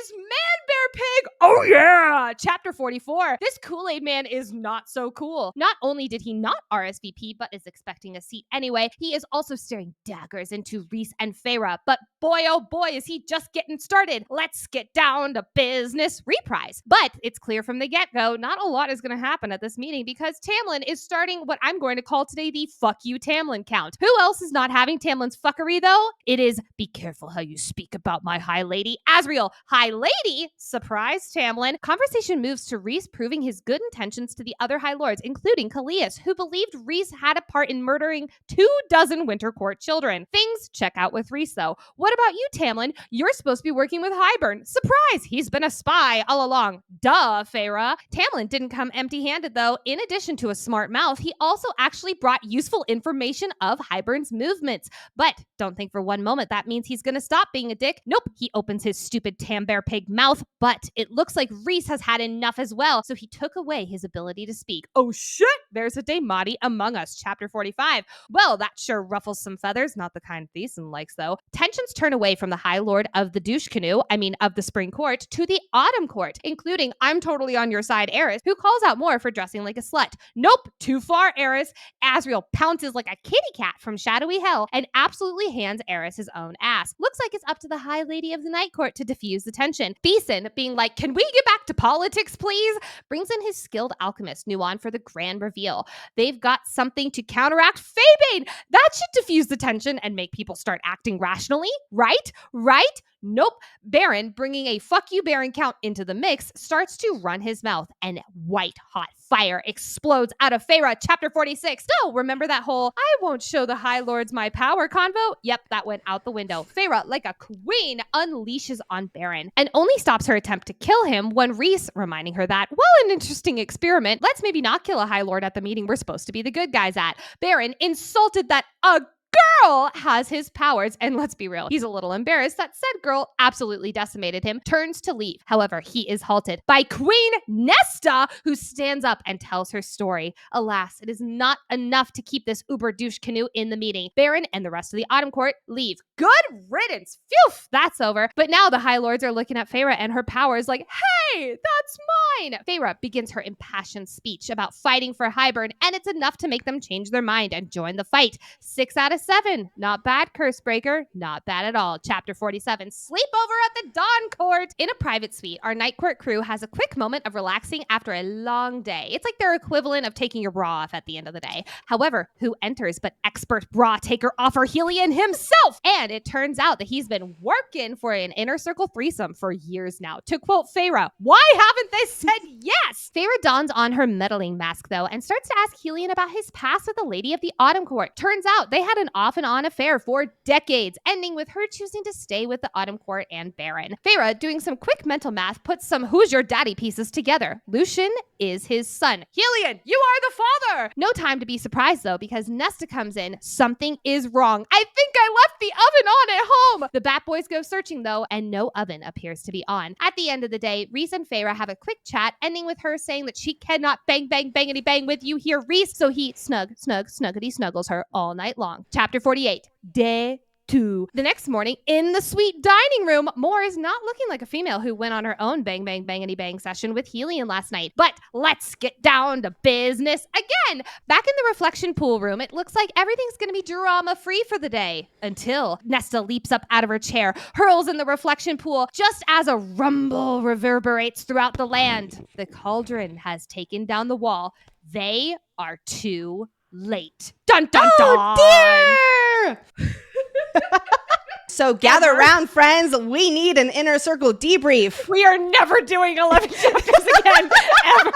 is Man Bear Pig. Oh yeah! Chapter 44. This Kool-Aid Man is not so cool. Not only did he not RSVP, but is expecting a seat anyway, he is also staring daggers into Reese and Feyre. But boy, oh boy, is he just getting started. Let's get down to business. Reprise. But it's clear from the get-go, not a lot is going to happen at this meeting because Tamlin is starting what I'm going to call today the fuck you Tamlin count. Who else is not having Tamlin's fuckery though? It is, be careful how you speak about my high lady. Asriel, high lady? Surprise, Tamlin. Conversation moves to Reese proving his good intentions to the other high lords, including Callias, who believed Reese had a part in murdering 24 Winter Court children. Things check out with Reese, though. What about you, Tamlin? You're supposed to be working with Hybern. Surprise! He's been a spy all along. Duh, Feyre. Tamlin didn't come empty-handed, though. In addition to a smart mouth, he also actually brought useful information of Hybern's movements. But don't think for one moment that means he's gonna stop being a dick. Nope, he opens his stupid Tambear Pig mouth, but it looks like Reese has had enough as well, so he took away his ability to speak. Oh shit, there's a Daemati among us. Chapter 45. Well, that sure ruffles some feathers, not the kind Thiessen likes though. Tensions turn away from the High Lord of the douche canoe, of the Spring Court, to the Autumn Court, including I'm totally on your side Eris, who calls out Moore for dressing like a slut. Nope, too far Eris. Asriel pounces like a kitty cat from shadowy hell and absolutely hands Eris his own ass. Looks like it's up to the High Lady of the Night Court to diffuse the tension. Thiessen, being like, can we get back to politics, please? Brings in his skilled alchemist, Nuon, for the grand reveal. They've got something to counteract Fabane. That should diffuse the tension and make people start acting rationally, right? Nope. Baron, bringing a fuck you Baron count into the mix, starts to run his mouth, and white hot fire explodes out of Feyre. Chapter 46. So, remember that whole I won't show the High Lords my power convo? Yep, that went out the window. Feyre, like a queen, unleashes on Baron and only stops her attempt to kill him when Reese, reminding her that, well, an interesting experiment. Let's maybe not kill a High Lord at the meeting we're supposed to be the good guys at. Baron insulted that girl has his powers, and let's be real, he's a little embarrassed that said girl absolutely decimated him, turns to leave. However, he is halted by Queen Nesta, who stands up and tells her story. Alas, it is not enough to keep this uber douche canoe in the meeting. Baron and the rest of the Autumn Court leave. Good riddance. Phew, that's over. But now the High Lords are looking at Feyre and her powers like, hey, that's mine. Feyre begins her impassioned speech about fighting for Hybern, and it's enough to make them change their mind and join the fight. 6 out of 7. Not bad, Cursebreaker. Not bad at all. Chapter 47. Sleepover at the Dawn Court. In a private suite, our Night Court crew has a quick moment of relaxing after a long day. It's like their equivalent of taking your bra off at the end of the day. However, who enters but expert bra taker offer Helion himself? And it turns out that he's been working for an inner circle threesome for years now. To quote Feyre, why haven't they said yes? Feyre dons on her meddling mask though and starts to ask Helion about his past with the Lady of the Autumn Court. Turns out they had an off and on affair for decades, ending with her choosing to stay with the Autumn Court and Baron. Feyre, doing some quick mental math, puts some who's your daddy pieces together. Lucian is his son. Helion, you are the father! No time to be surprised though, because Nesta comes in. Something is wrong. I think I left the oven on at home! The Bat Boys go searching though, and no oven appears to be on. At the end of the day, Reese and Feyre have a quick chat, ending with her saying that she cannot bang bangity bang with you here, Reese, so he snuggity snuggles her all night long. Chapter 48. Day 2. The next morning, in the sweet dining room, Moore is not looking like a female who went on her own bangity bang session with Helion last night. But let's get down to business again. Back in the reflection pool room, it looks like everything's going to be drama-free for the day. Until Nesta leaps up out of her chair, hurls in the reflection pool, just as a rumble reverberates throughout the land. The cauldron has taken down the wall. They are too late. Dun dun dun! Oh dear! So gather around, friends. We need an inner circle debrief. We are never doing 11 chapters again, ever.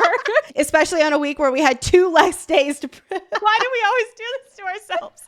Especially on a week where we had 2 less days to... Why do we always do this to ourselves?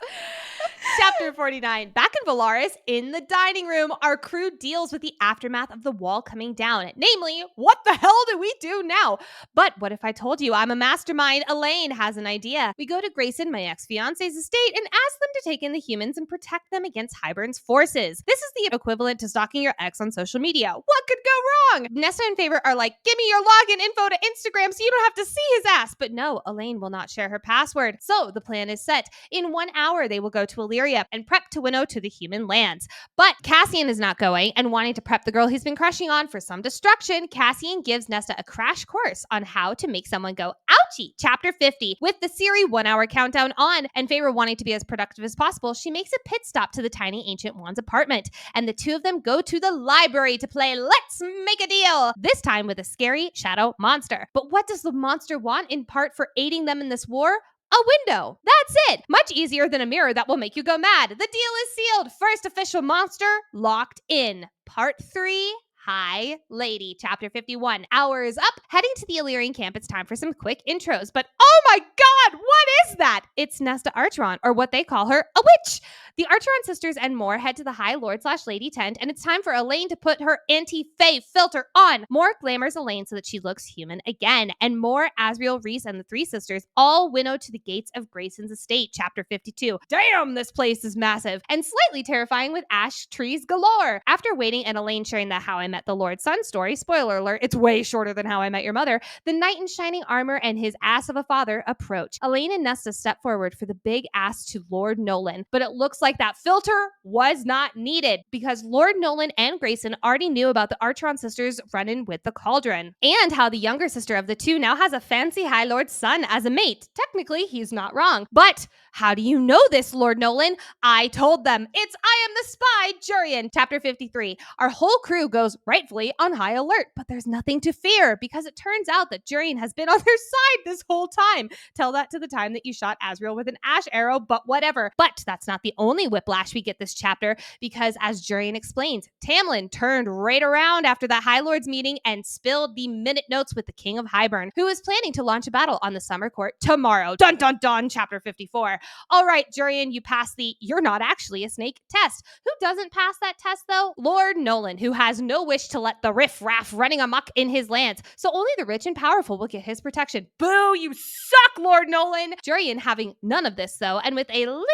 Chapter 49. Back in Valaris, in the dining room, our crew deals with the aftermath of the wall coming down. Namely, what the hell do we do now? But what if I told you I'm a mastermind? Elaine has an idea. We go to Grayson, my ex-fiance's estate, and ask them to take in the humans and protect them against Hybern's forces. This is the equivalent to stalking your ex on social media. What could go wrong? Nesta and Favor are like, give me your login info to Instagram so you don't have to see his ass. But no, Elaine will not share her password. So the plan is set. In 1 hour, they will go to Illyria and prep to winnow to the human lands. But Cassian is not going, and wanting to prep the girl he's been crushing on for some destruction, Cassian gives Nesta a crash course on how to make someone go ouchie. Chapter 50. With the Siri 1 hour countdown on, and Favor wanting to be as productive as possible, she makes a pit stop to the tiny ancient one's apartment, and the two of them go to the library to play Let's Make a Deal, this time with a scary shadow monster. But what does the monster want in part for aiding them in this war? A window. That's it. Much easier than a mirror that will make you go mad. The deal is sealed. First official monster locked in. Part 3. Hi, Lady. Chapter 51. Hours up. Heading to the Illyrian camp, it's time for some quick intros. But oh my god, what is that? It's Nesta Archeron, or what they call her, a witch. The Archeron sisters and more head to the High Lord/Lady tent, and it's time for Elaine to put her anti-fae filter on. More glamours Elaine so that she looks human again, and more Asriel, Rhys, and the 3 sisters all winnow to the gates of Grayson's estate. Chapter 52. Damn, this place is massive and slightly terrifying with ash trees galore. After waiting and Elaine sharing the How I Met the Lord's Son story, spoiler alert, it's way shorter than How I Met Your Mother, the knight in shining armor and his ass of a father approach. Elaine and Nesta step forward for the big ass to Lord Nolan, but it looks like that filter was not needed because Lord Nolan and Grayson already knew about the Archeron sisters run-in with the cauldron, and how the younger sister of the two now has a fancy High Lord's son as a mate. Technically, he's not wrong. But how do you know this, Lord Nolan? I told them. It's I am the spy, Jurian. Chapter 53. Our whole crew goes rightfully on high alert, but there's nothing to fear because it turns out that Jurian has been on their side this whole time. Tell that to the time that you shot Asriel with an ash arrow, but whatever. But that's not the only whiplash we get this chapter, because as Jurian explains, Tamlin turned right around after that High Lords meeting and spilled the minute notes with the King of Hybern, who is planning to launch a battle on the Summer Court tomorrow. Dun dun dun, chapter 54. All right, Jurian, you passed the you're not actually a snake test. Who doesn't pass that test though? Lord Nolan, who has no wish to let the riff-raff running amok in his lands, so only the rich and powerful will get his protection. Boo, you suck, Lord Nolan! Jurian having none of this though, and with a little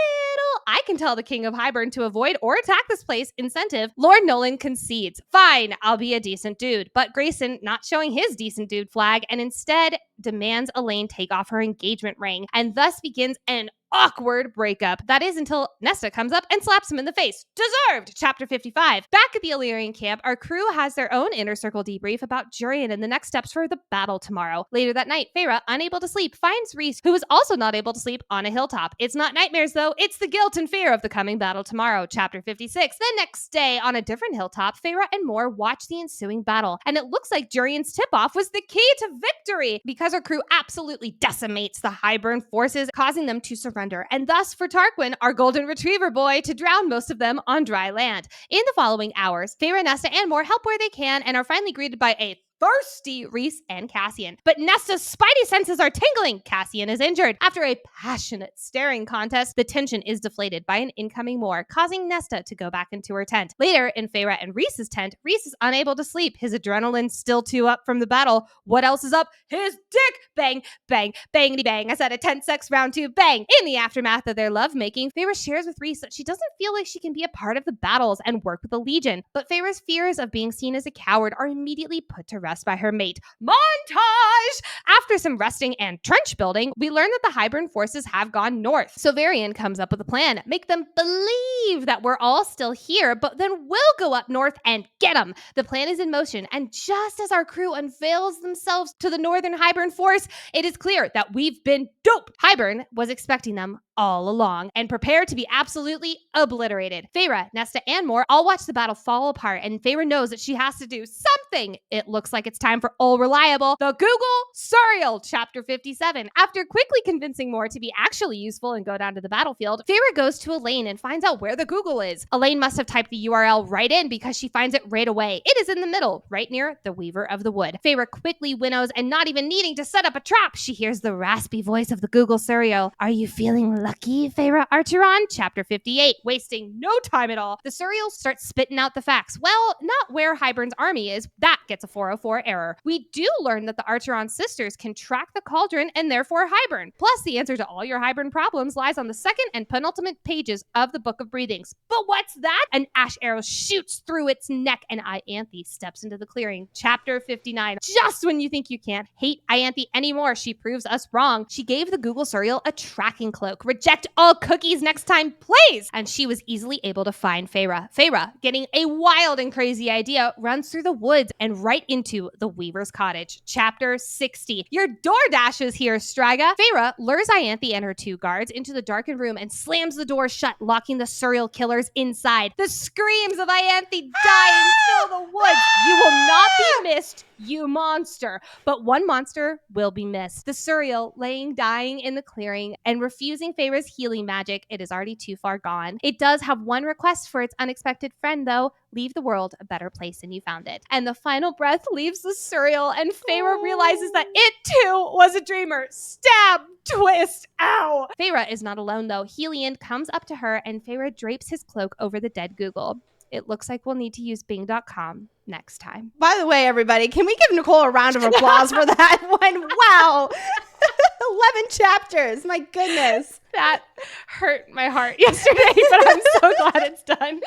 I can tell the King of Hybern to avoid or attack this place incentive, Lord Nolan concedes. Fine, I'll be a decent dude. But Grayson not showing his decent dude flag and instead demands Elaine take off her engagement ring, and thus begins an awkward breakup. That is until Nesta comes up and slaps him in the face. Deserved! Chapter 55. Back at the Illyrian camp, our crew has their own inner circle debrief about Jurian and the next steps for the battle tomorrow. Later that night, Feyre, unable to sleep, finds Rhys, who is also not able to sleep, on a hilltop. It's not nightmares though, it's the guilt and fear of the coming battle tomorrow. Chapter 56. The next day, on a different hilltop, Feyre and more watch the ensuing battle, and it looks like Jurian's tip-off was the key to victory, because our crew absolutely decimates the Hybern forces, causing them to surrender, and thus for Tarquin, our golden retriever boy, to drown most of them on dry land. In the following hours, Feyre, Nesta, and more help where they can and are finally greeted by a thirsty Rhys and Cassian. But Nesta's spidey senses are tingling. Cassian is injured. After a passionate staring contest, the tension is deflated by an incoming Moor, causing Nesta to go back into her tent. Later, in Feyre and Rhys's tent, Rhys is unable to sleep. His adrenaline still too up from the battle. What else is up? His dick! Bang, bang, bangity bang. I said a 10 sex round 2, bang. In the aftermath of their lovemaking, Feyre shares with Rhys that she doesn't feel like she can be a part of the battles and work with the Legion. But Feyre's fears of being seen as a coward are immediately put to rest by her mate. Montage! After some resting and trench building, we learn that the Hybern forces have gone north. So Varian comes up with a plan. Make them believe that we're all still here, but then we'll go up north and get them. The plan is in motion, and just as our crew unveils themselves to the northern Hybern force, it is clear that we've been duped. Hybern was expecting them all along and prepared to be absolutely obliterated. Feyre, Nesta, and more all watch the battle fall apart, and Feyre knows that she has to do something. It looks like it's time for all reliable, the Google Surreal, Chapter 57. After quickly convincing Moore to be actually useful and go down to the battlefield, Feyre goes to Elaine and finds out where the Google is. Elaine must have typed the URL right in because she finds it right away. It is in the middle, right near the Weaver of the Wood. Feyre quickly winnows, and not even needing to set up a trap, she hears the raspy voice of the Google Surreal. Are you feeling lucky, Feyre Archeron? Chapter 58. Wasting no time at all, the Surreal starts spitting out the facts. Well, not where Hybern's army is. That gets a 404 error. We do learn that the Archeron sisters can track the cauldron and therefore Hybern. Plus, the answer to all your Hybern problems lies on the second and penultimate pages of the Book of Breathings. But what's that? An ash arrow shoots through its neck, and Ianthe steps into the clearing. Chapter 59. Just when you think you can't hate Ianthe anymore, she proves us wrong. She gave the Google Surreal a tracking cloak. Reject all cookies next time, please! And she was easily able to find Feyre. Feyre, getting a wild and crazy idea, runs through the woods and right into the Weaver's cottage. Chapter 60. Your DoorDash is here, Straga. Feyre lures Ianthe and her two guards into the darkened room and slams the door shut, locking the Surreal killers inside. The screams of Ianthe dying fill the woods. You will not be missed, you monster. But one monster will be missed. The Surreal laying dying in the clearing and refusing Feyre's healing magic. It is already too far gone. It does have one request for its unexpected friend, though. Leave the world a better place than you found it. And the final breath leaves the Surreal, and Feyre realizes that it too was a dreamer. Stab, twist, ow! Feyre is not alone, though. Helion comes up to her, and Feyre drapes his cloak over the dead Google. It looks like we'll need to use Bing.com next time. By the way, everybody, can we give Nicole a round of applause for that one? Wow. 11 chapters. My goodness. That hurt my heart yesterday, but I'm so glad it's done.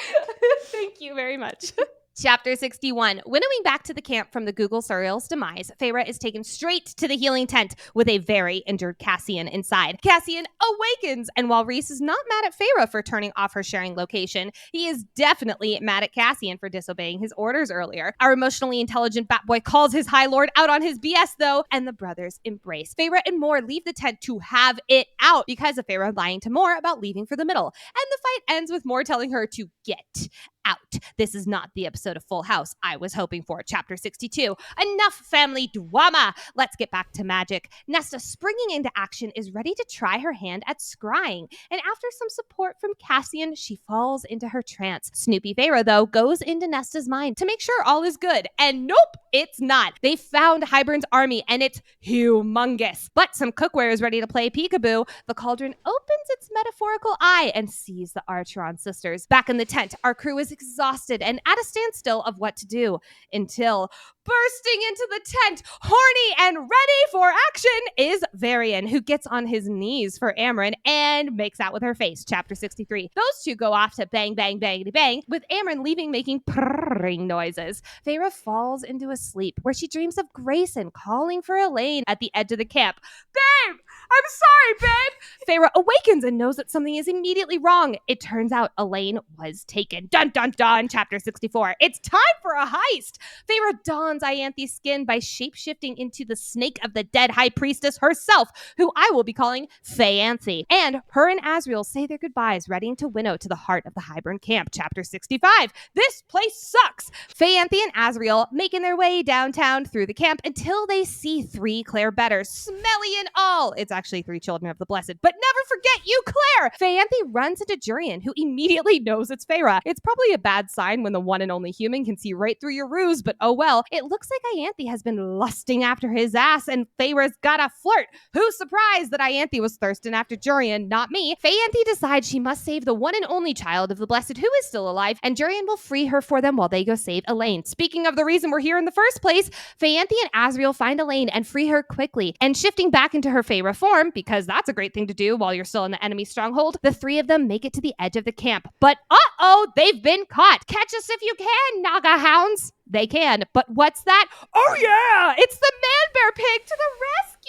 Thank you very much. Chapter 61. Winnowing back to the camp from the Google Surreal's demise, Feyre is taken straight to the healing tent with a very injured Cassian inside. Cassian awakens, and while Rhys is not mad at Feyre for turning off her sharing location, he is definitely mad at Cassian for disobeying his orders earlier. Our emotionally intelligent Batboy calls his High Lord out on his BS, though, and the brothers embrace. Feyre and Moore leave the tent to have it out because of Feyre lying to Moore about leaving for the middle. And the fight ends with Moore telling her to get out. This is not the episode of Full House I was hoping for. Chapter 62. Enough family drama. Let's get back to magic. Nesta, springing into action, is ready to try her hand at scrying. And after some support from Cassian, she falls into her trance. Snoopy Feyre, though, goes into Nesta's mind to make sure all is good. And nope, it's not. They found Hybern's army, and it's humongous. But some cookware is ready to play peekaboo. The cauldron opens its metaphorical eye and sees the Archeron sisters. Back in the tent, our crew is exhausted and at a standstill of what to do until bursting into the tent, horny and ready for action, is Varian, who gets on his knees for Amryn and makes out with her face. Chapter 63. Those two go off to bang, bang, bangity bang, with Amryn leaving making purring noises. Feyre falls into a sleep where she dreams of Grayson calling for Elaine at the edge of the camp. Babe! I'm sorry, babe! Feyre awakens and knows that something is immediately wrong. It turns out Elaine was taken. Dun, dun, dun. Chapter 64. It's time for a heist. Feyre dons Ianthe's skin by shape-shifting into the snake of the dead high priestess herself, who I will be calling Fayanthe. And her and Asriel say their goodbyes, readying to winnow to the heart of the Hybern camp. Chapter 65. This place sucks. Fayanthe and Asriel making their way downtown through the camp until they see 3 Claire betters, smelly and all. It's actually 3 children of the blessed. But never forget you, Claire! Fayanthe runs into Jurian, who immediately knows it's Feyre. It's probably a bad sign when the one and only human can see right through your ruse, but oh well. It looks like Ianthe has been lusting after his ass, and Feyre's got a flirt. Who's surprised that Ianthe was thirsting after Jurian, not me? Fayanthe decides she must save the one and only child of the blessed who is still alive, and Jurian will free her for them while they go save Elaine. Speaking of the reason we're here in the first place, Fayanthe and Asriel find Elaine and free her quickly, and shifting back into her Feyre form, because that's a great thing to do while you're still in the enemy stronghold, the 3 of them make it to the edge of the camp. But uh-oh, they've been caught. Catch us if you can, Naga hounds. They can, but what's that? Oh yeah, it's the man bear pig to the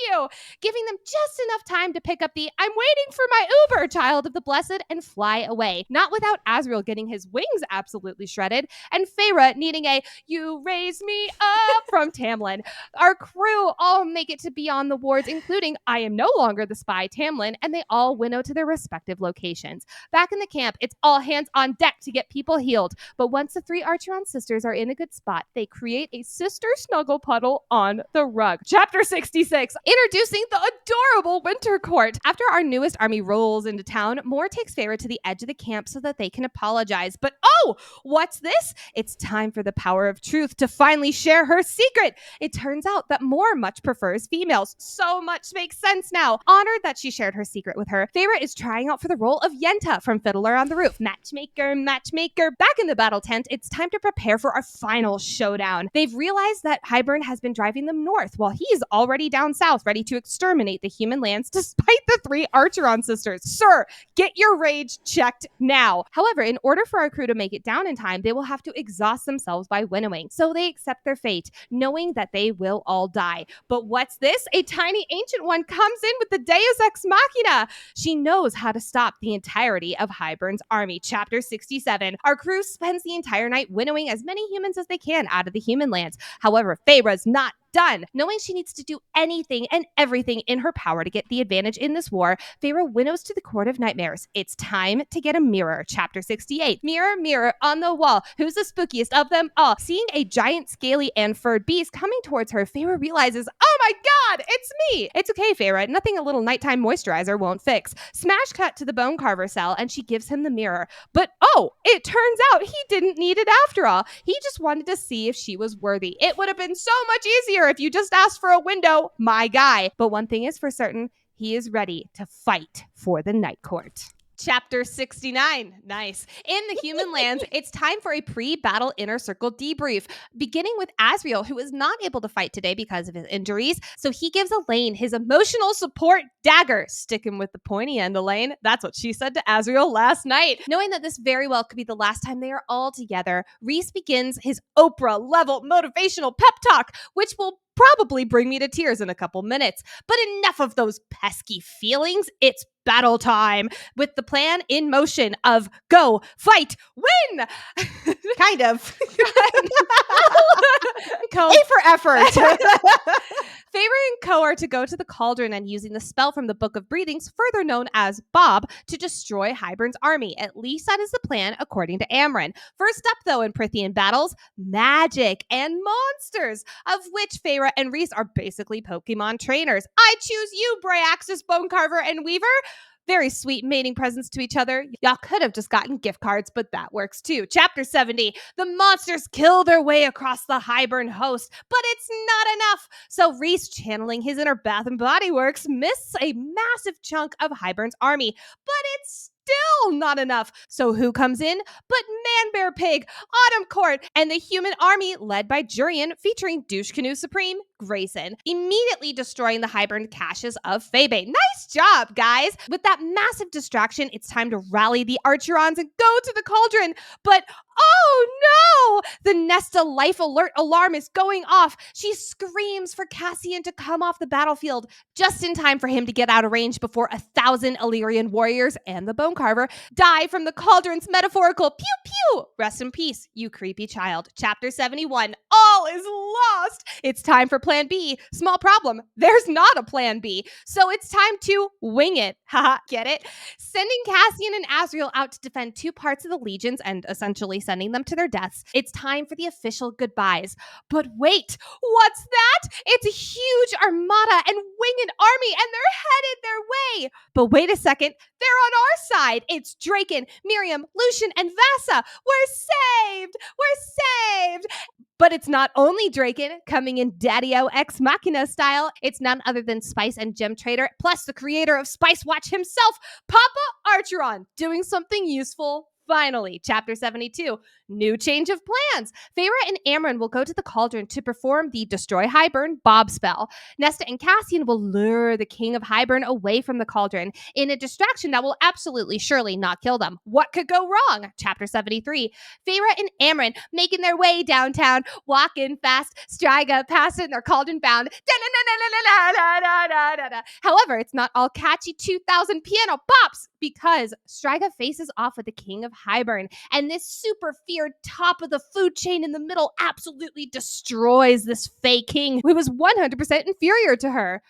you, giving them just enough time to pick up the "I'm waiting for my Uber" child of the blessed and fly away. Not without Azriel getting his wings absolutely shredded and Feyre needing a "you raise me up" from Tamlin. Our crew all make it to beyond the wards, including I am no longer the spy, Tamlin, and they all winnow to their respective locations. Back in the camp, it's all hands on deck to get people healed. But once the three Archeron sisters are in a good spot, they create a sister snuggle puddle on the rug. Chapter 66, introducing the adorable Winter Court. After our newest army rolls into town, Mor takes Feyre to the edge of the camp so that they can apologize. But oh, what's this? It's time for the power of truth to finally share her secret. It turns out that Mor much prefers females. So much makes sense now. Honored that she shared her secret with her, Feyre is trying out for the role of Yenta from Fiddler on the Roof. Matchmaker, matchmaker. Back in the battle tent, it's time to prepare for our final showdown. They've realized that Hybern has been driving them north while he's already down south, ready to exterminate the human lands despite the three Archeron sisters. Sir, get your rage checked now. However, in order for our crew to make it down in time, they will have to exhaust themselves by winnowing. So they accept their fate, knowing that they will all die. But what's this? A tiny ancient one comes in with the Deus Ex Machina. She knows how to stop the entirety of Hybern's army. Chapter 67. Our crew spends the entire night winnowing as many humans as they can out of the human lands. However, Feyre's not done. Knowing she needs to do anything and everything in her power to get the advantage in this war, Feyre winnows to the Court of Nightmares. It's time to get a mirror. Chapter 68. Mirror, mirror on the wall, who's the spookiest of them all? Seeing a giant, scaly, and furred beast coming towards her, Feyre realizes, oh my god, it's me! It's okay, Feyre. Nothing a little nighttime moisturizer won't fix. Smash cut to the bone carver cell, and she gives him the mirror. But oh, it turns out he didn't need it after all. He just wanted to see if she was worthy. It would have been so much easier if you just asked for a window, my guy. But one thing is for certain, he is ready to fight for the Night Court. Chapter 69. Nice. In the human lands, it's time for a pre-battle inner circle debrief, beginning with Azriel, who is not able to fight today because of his injuries. So he gives Elaine his emotional support dagger. Stick him with the pointy end, Elaine. That's what she said to Azriel last night. Knowing that this very well could be the last time they are all together, Rhys begins his Oprah-level motivational pep talk, which will probably bring me to tears in a couple minutes. But enough of those pesky feelings. It's battle time with the plan in motion of go, fight, win. Kind of. Co- A for effort. Favoring Coer to go to the cauldron and using the spell from the Book of Breathings, further known as Bob, to destroy Hybern's army. At least that is the plan, according to Amren. First up, though, in Prithian battles, magic and monsters, of which Feyre and Rhys are basically Pokemon trainers. I choose you, Bryaxis, Bonecarver, and Weaver. Very sweet mating presents to each other. Y'all could have just gotten gift cards, but that works too. Chapter 70. The monsters kill their way across the Hybern host, but it's not enough. So Rhys, channeling his inner Bath and Body Works, missed a massive chunk of Hybern's army, but it's still not enough. So who comes in but Man-Bear Pig, Autumn Court, and the human army led by Jurian, featuring Douche Canoe Supreme, Grayson, immediately destroying the Hybern caches of Febe. Nice job, guys! With that massive distraction, it's time to rally the Archerons and go to the cauldron. But oh no! The Nesta life alert alarm is going off. She screams for Cassian to come off the battlefield just in time for him to get out of range before 1,000 Illyrian warriors and the Bonecarver die from the cauldron's metaphorical pew-pew. Rest in peace, you creepy child. Chapter 71. All is lost. It's time for Plan B. Small problem. There's not a Plan B. So it's time to wing it. Haha, get it? Sending Cassian and Azriel out to defend two parts of the legions and essentially sending them to their deaths. It's time for the official goodbyes. But wait, what's that? It's a huge armada and winged army, and they're headed their way. But wait a second, they're on our side. It's Draken, Miriam, Lucian, and Vasa. We're saved! We're saved! But it's not only Draken coming in Daddy-O Ex Machina style. It's none other than Spice and Gem Trader, plus the creator of Spice Watch himself, Papa Archeron, doing something useful Finally, chapter 72, new change of plans. Feyre and Amren will go to the cauldron to perform the Destroy Hybern Bob spell. Nesta and Cassian will lure the King of Hybern away from the cauldron in a distraction that will absolutely surely not kill them. What could go wrong? Chapter 73, Feyre and Amren making their way downtown, walking fast, Striga passing their cauldron bound. However, it's not all catchy 2000 piano bops because Striga faces off with the King of Hybern, and this super feared top of the food chain in the middle absolutely destroys this Fey king who was 100% inferior to her.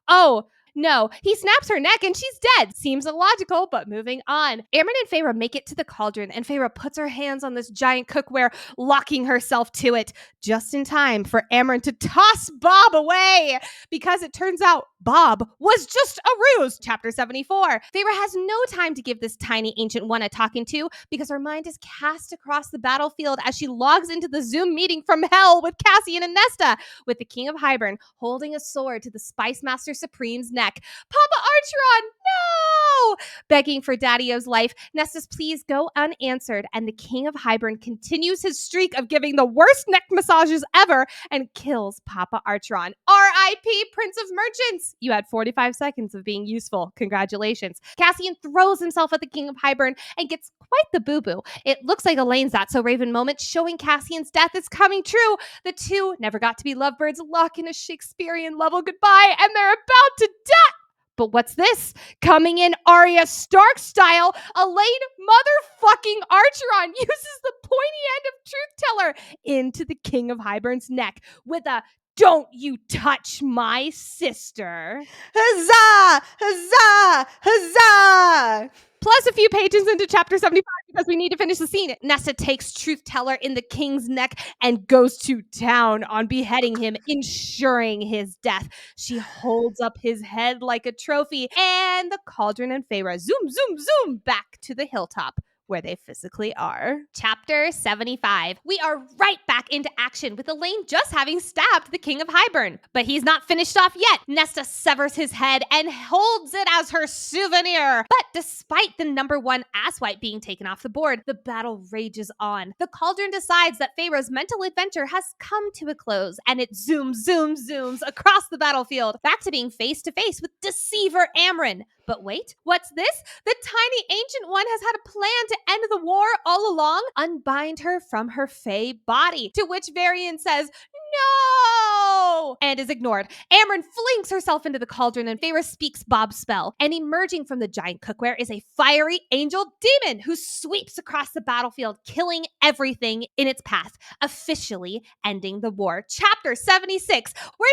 Oh, no, he snaps her neck and she's dead. Seems illogical, but moving on. Amren and Feyre make it to the cauldron, and Feyre puts her hands on this giant cookware, locking herself to it just in time for Amren to toss Bob away, because it turns out Bob was just a ruse. Chapter 74. Feyre has no time to give this tiny ancient one a talking to because her mind is cast across the battlefield as she logs into the Zoom meeting from hell with Cassian and Nesta, with the King of Hybern holding a sword to the Spice Master Supreme's neck. Papa Archeron, no! Begging for Daddy-O's life, Nesta's pleas go unanswered, and the King of Hybern continues his streak of giving the worst neck massages ever and kills Papa Archeron. R.I.P. Prince of Merchants! You had 45 seconds of being useful. Congratulations. Cassian throws himself at the King of Hybern and gets quite the boo-boo. It looks like Elaine's That's So Raven moment, showing Cassian's death is coming true. The two never got to be lovebirds, lock in a Shakespearean level goodbye, and they're about to die. But what's this? Coming in Arya Stark style, Elaine motherfucking Archeron uses the pointy end of Truth Teller into the King of Hybern's neck with a "Don't you touch my sister." Huzzah! Huzzah! Huzzah! Plus a few pages into chapter 75 because we need to finish the scene. Nesta takes Truth Teller in the king's neck and goes to town on beheading him, ensuring his death. She holds up his head like a trophy, and the cauldron and Feyre zoom, zoom, zoom back to the hilltop where they physically are. Chapter 75. We are right back into action with Elaine just having stabbed the King of Hybern. But he's not finished off yet. Nesta severs his head and holds it as her souvenir. But despite the number one asswipe being taken off the board, the battle rages on. The cauldron decides that Feyre's mental adventure has come to a close, and it zooms, zooms, zooms across the battlefield, back to being face to face with Deceiver Amren. But wait, what's this? The tiny ancient one has had a plan to end the war all along. Unbind her from her Fey body. To which Varian says, "No!" and is ignored. Amren flings herself into the cauldron and Feyre speaks Bob's spell. And emerging from the giant cookware is a fiery angel demon who sweeps across the battlefield, killing everything in its path, officially ending the war. Chapter 76. We're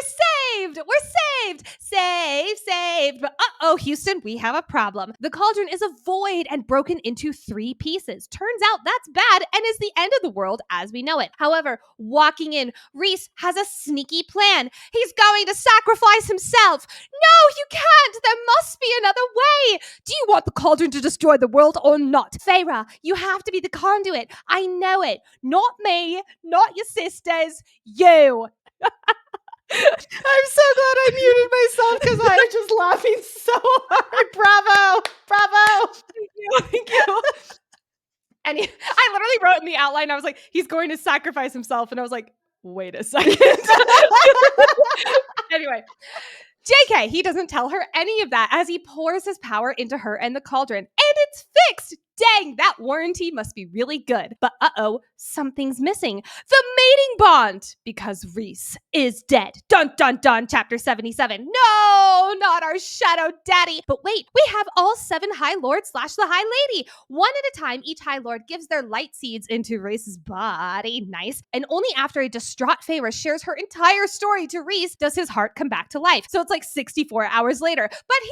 saved! We're saved! Saved! But Houston, we have a problem. The cauldron is a void and broken into 3 pieces. Turns out that's bad and is the end of the world as we know it. However, walking in, Rhys has a sneaky plan. He's going to sacrifice himself. No, you can't. There must be another way. Do you want the cauldron to destroy the world or not? Feyre, you have to be the conduit. I know it. Not me, not your sisters, you. I'm so glad I muted myself because I was just laughing so hard. Bravo! Bravo! Thank you. And I literally wrote in the outline, I was like, he's going to sacrifice himself. And I was like, wait a second. Anyway, JK, he doesn't tell her any of that as he pours his power into her and the cauldron. And it's fixed. Dang, that warranty must be really good. But something's missing. The mating bond. Because Rhys is dead. Dun, dun, dun. Chapter 77. No, not our shadow daddy. But wait, we have all 7 High Lords / the High Lady. One at a time, each High Lord gives their light seeds into Rhys's body. Nice. And only after a distraught Feyre shares her entire story to Rhys does his heart come back to life. So it's like 64 hours later. But he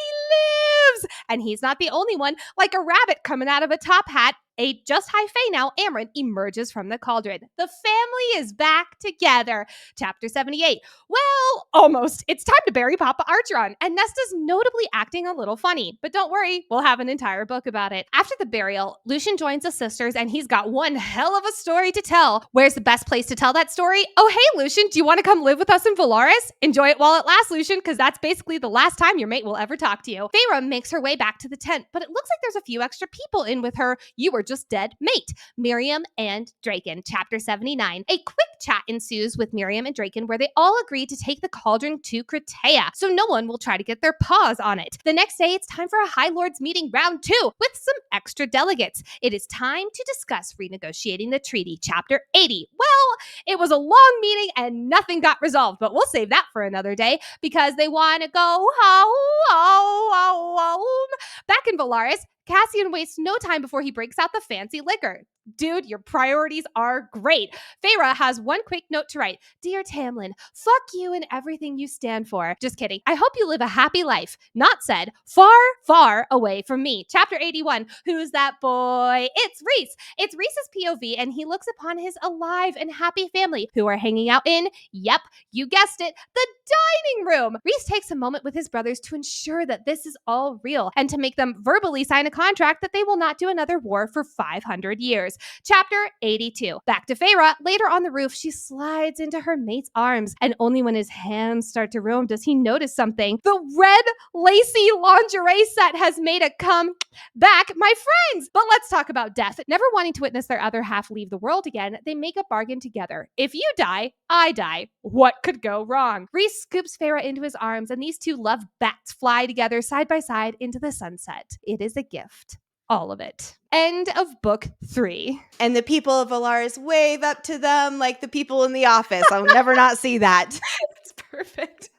lives! And he's not the only one. Like a rabbit coming out of a top hat, a just high Fae now, Amren, emerges from the cauldron. The family is back together. Chapter 78. Well, almost. It's time to bury Papa Archeron, and Nesta's notably acting a little funny. But don't worry, we'll have an entire book about it. After the burial, Lucien joins the sisters, and he's got one hell of a story to tell. Where's the best place to tell that story? Oh, hey, Lucien, do you want to come live with us in Valaris? Enjoy it while it lasts, Lucien, because that's basically the last time your mate will ever talk to you. Feyre makes her way back to the tent, but it looks like there's a few extra people in with her. You were just dead mate, Miriam and Draken. Chapter 79. A quick chat ensues with Miriam and Draken where they all agree to take the cauldron to Cretea, so no one will try to get their paws on it. The next day, it's time for a High Lords meeting round 2 with some extra delegates. It is time to discuss renegotiating the treaty. Chapter 80. Well, it was a long meeting and nothing got resolved, but we'll save that for another day because they want to go home. Back in Valaris, Cassian wastes no time before he breaks out the fancy liquor. Dude, your priorities are great. Feyre has one quick note to write. Dear Tamlin, fuck you and everything you stand for. Just kidding. I hope you live a happy life. Not said, far, far away from me. Chapter 81. Who's that boy? It's Rhys. It's Rhys's POV, and he looks upon his alive and happy family who are hanging out in, yep, you guessed it, the dining room. Rhys takes a moment with his brothers to ensure that this is all real and to make them verbally sign a contract that they will not do another war for 500 years. Chapter 82. Back to Feyre. Later on the roof, she slides into her mate's arms, and only when his hands start to roam does he notice something. The red lacy lingerie set has made a comeback, my friends! But let's talk about death. Never wanting to witness their other half leave the world again, they make a bargain together. If you die, I die. What could go wrong? Rhys scoops Feyre into his arms, and these two love bats fly together side by side into the sunset. It is a gift. All of it. End of book 3. And the people of Valaris wave up to them like the people in the office. I'll never not see that. It's perfect.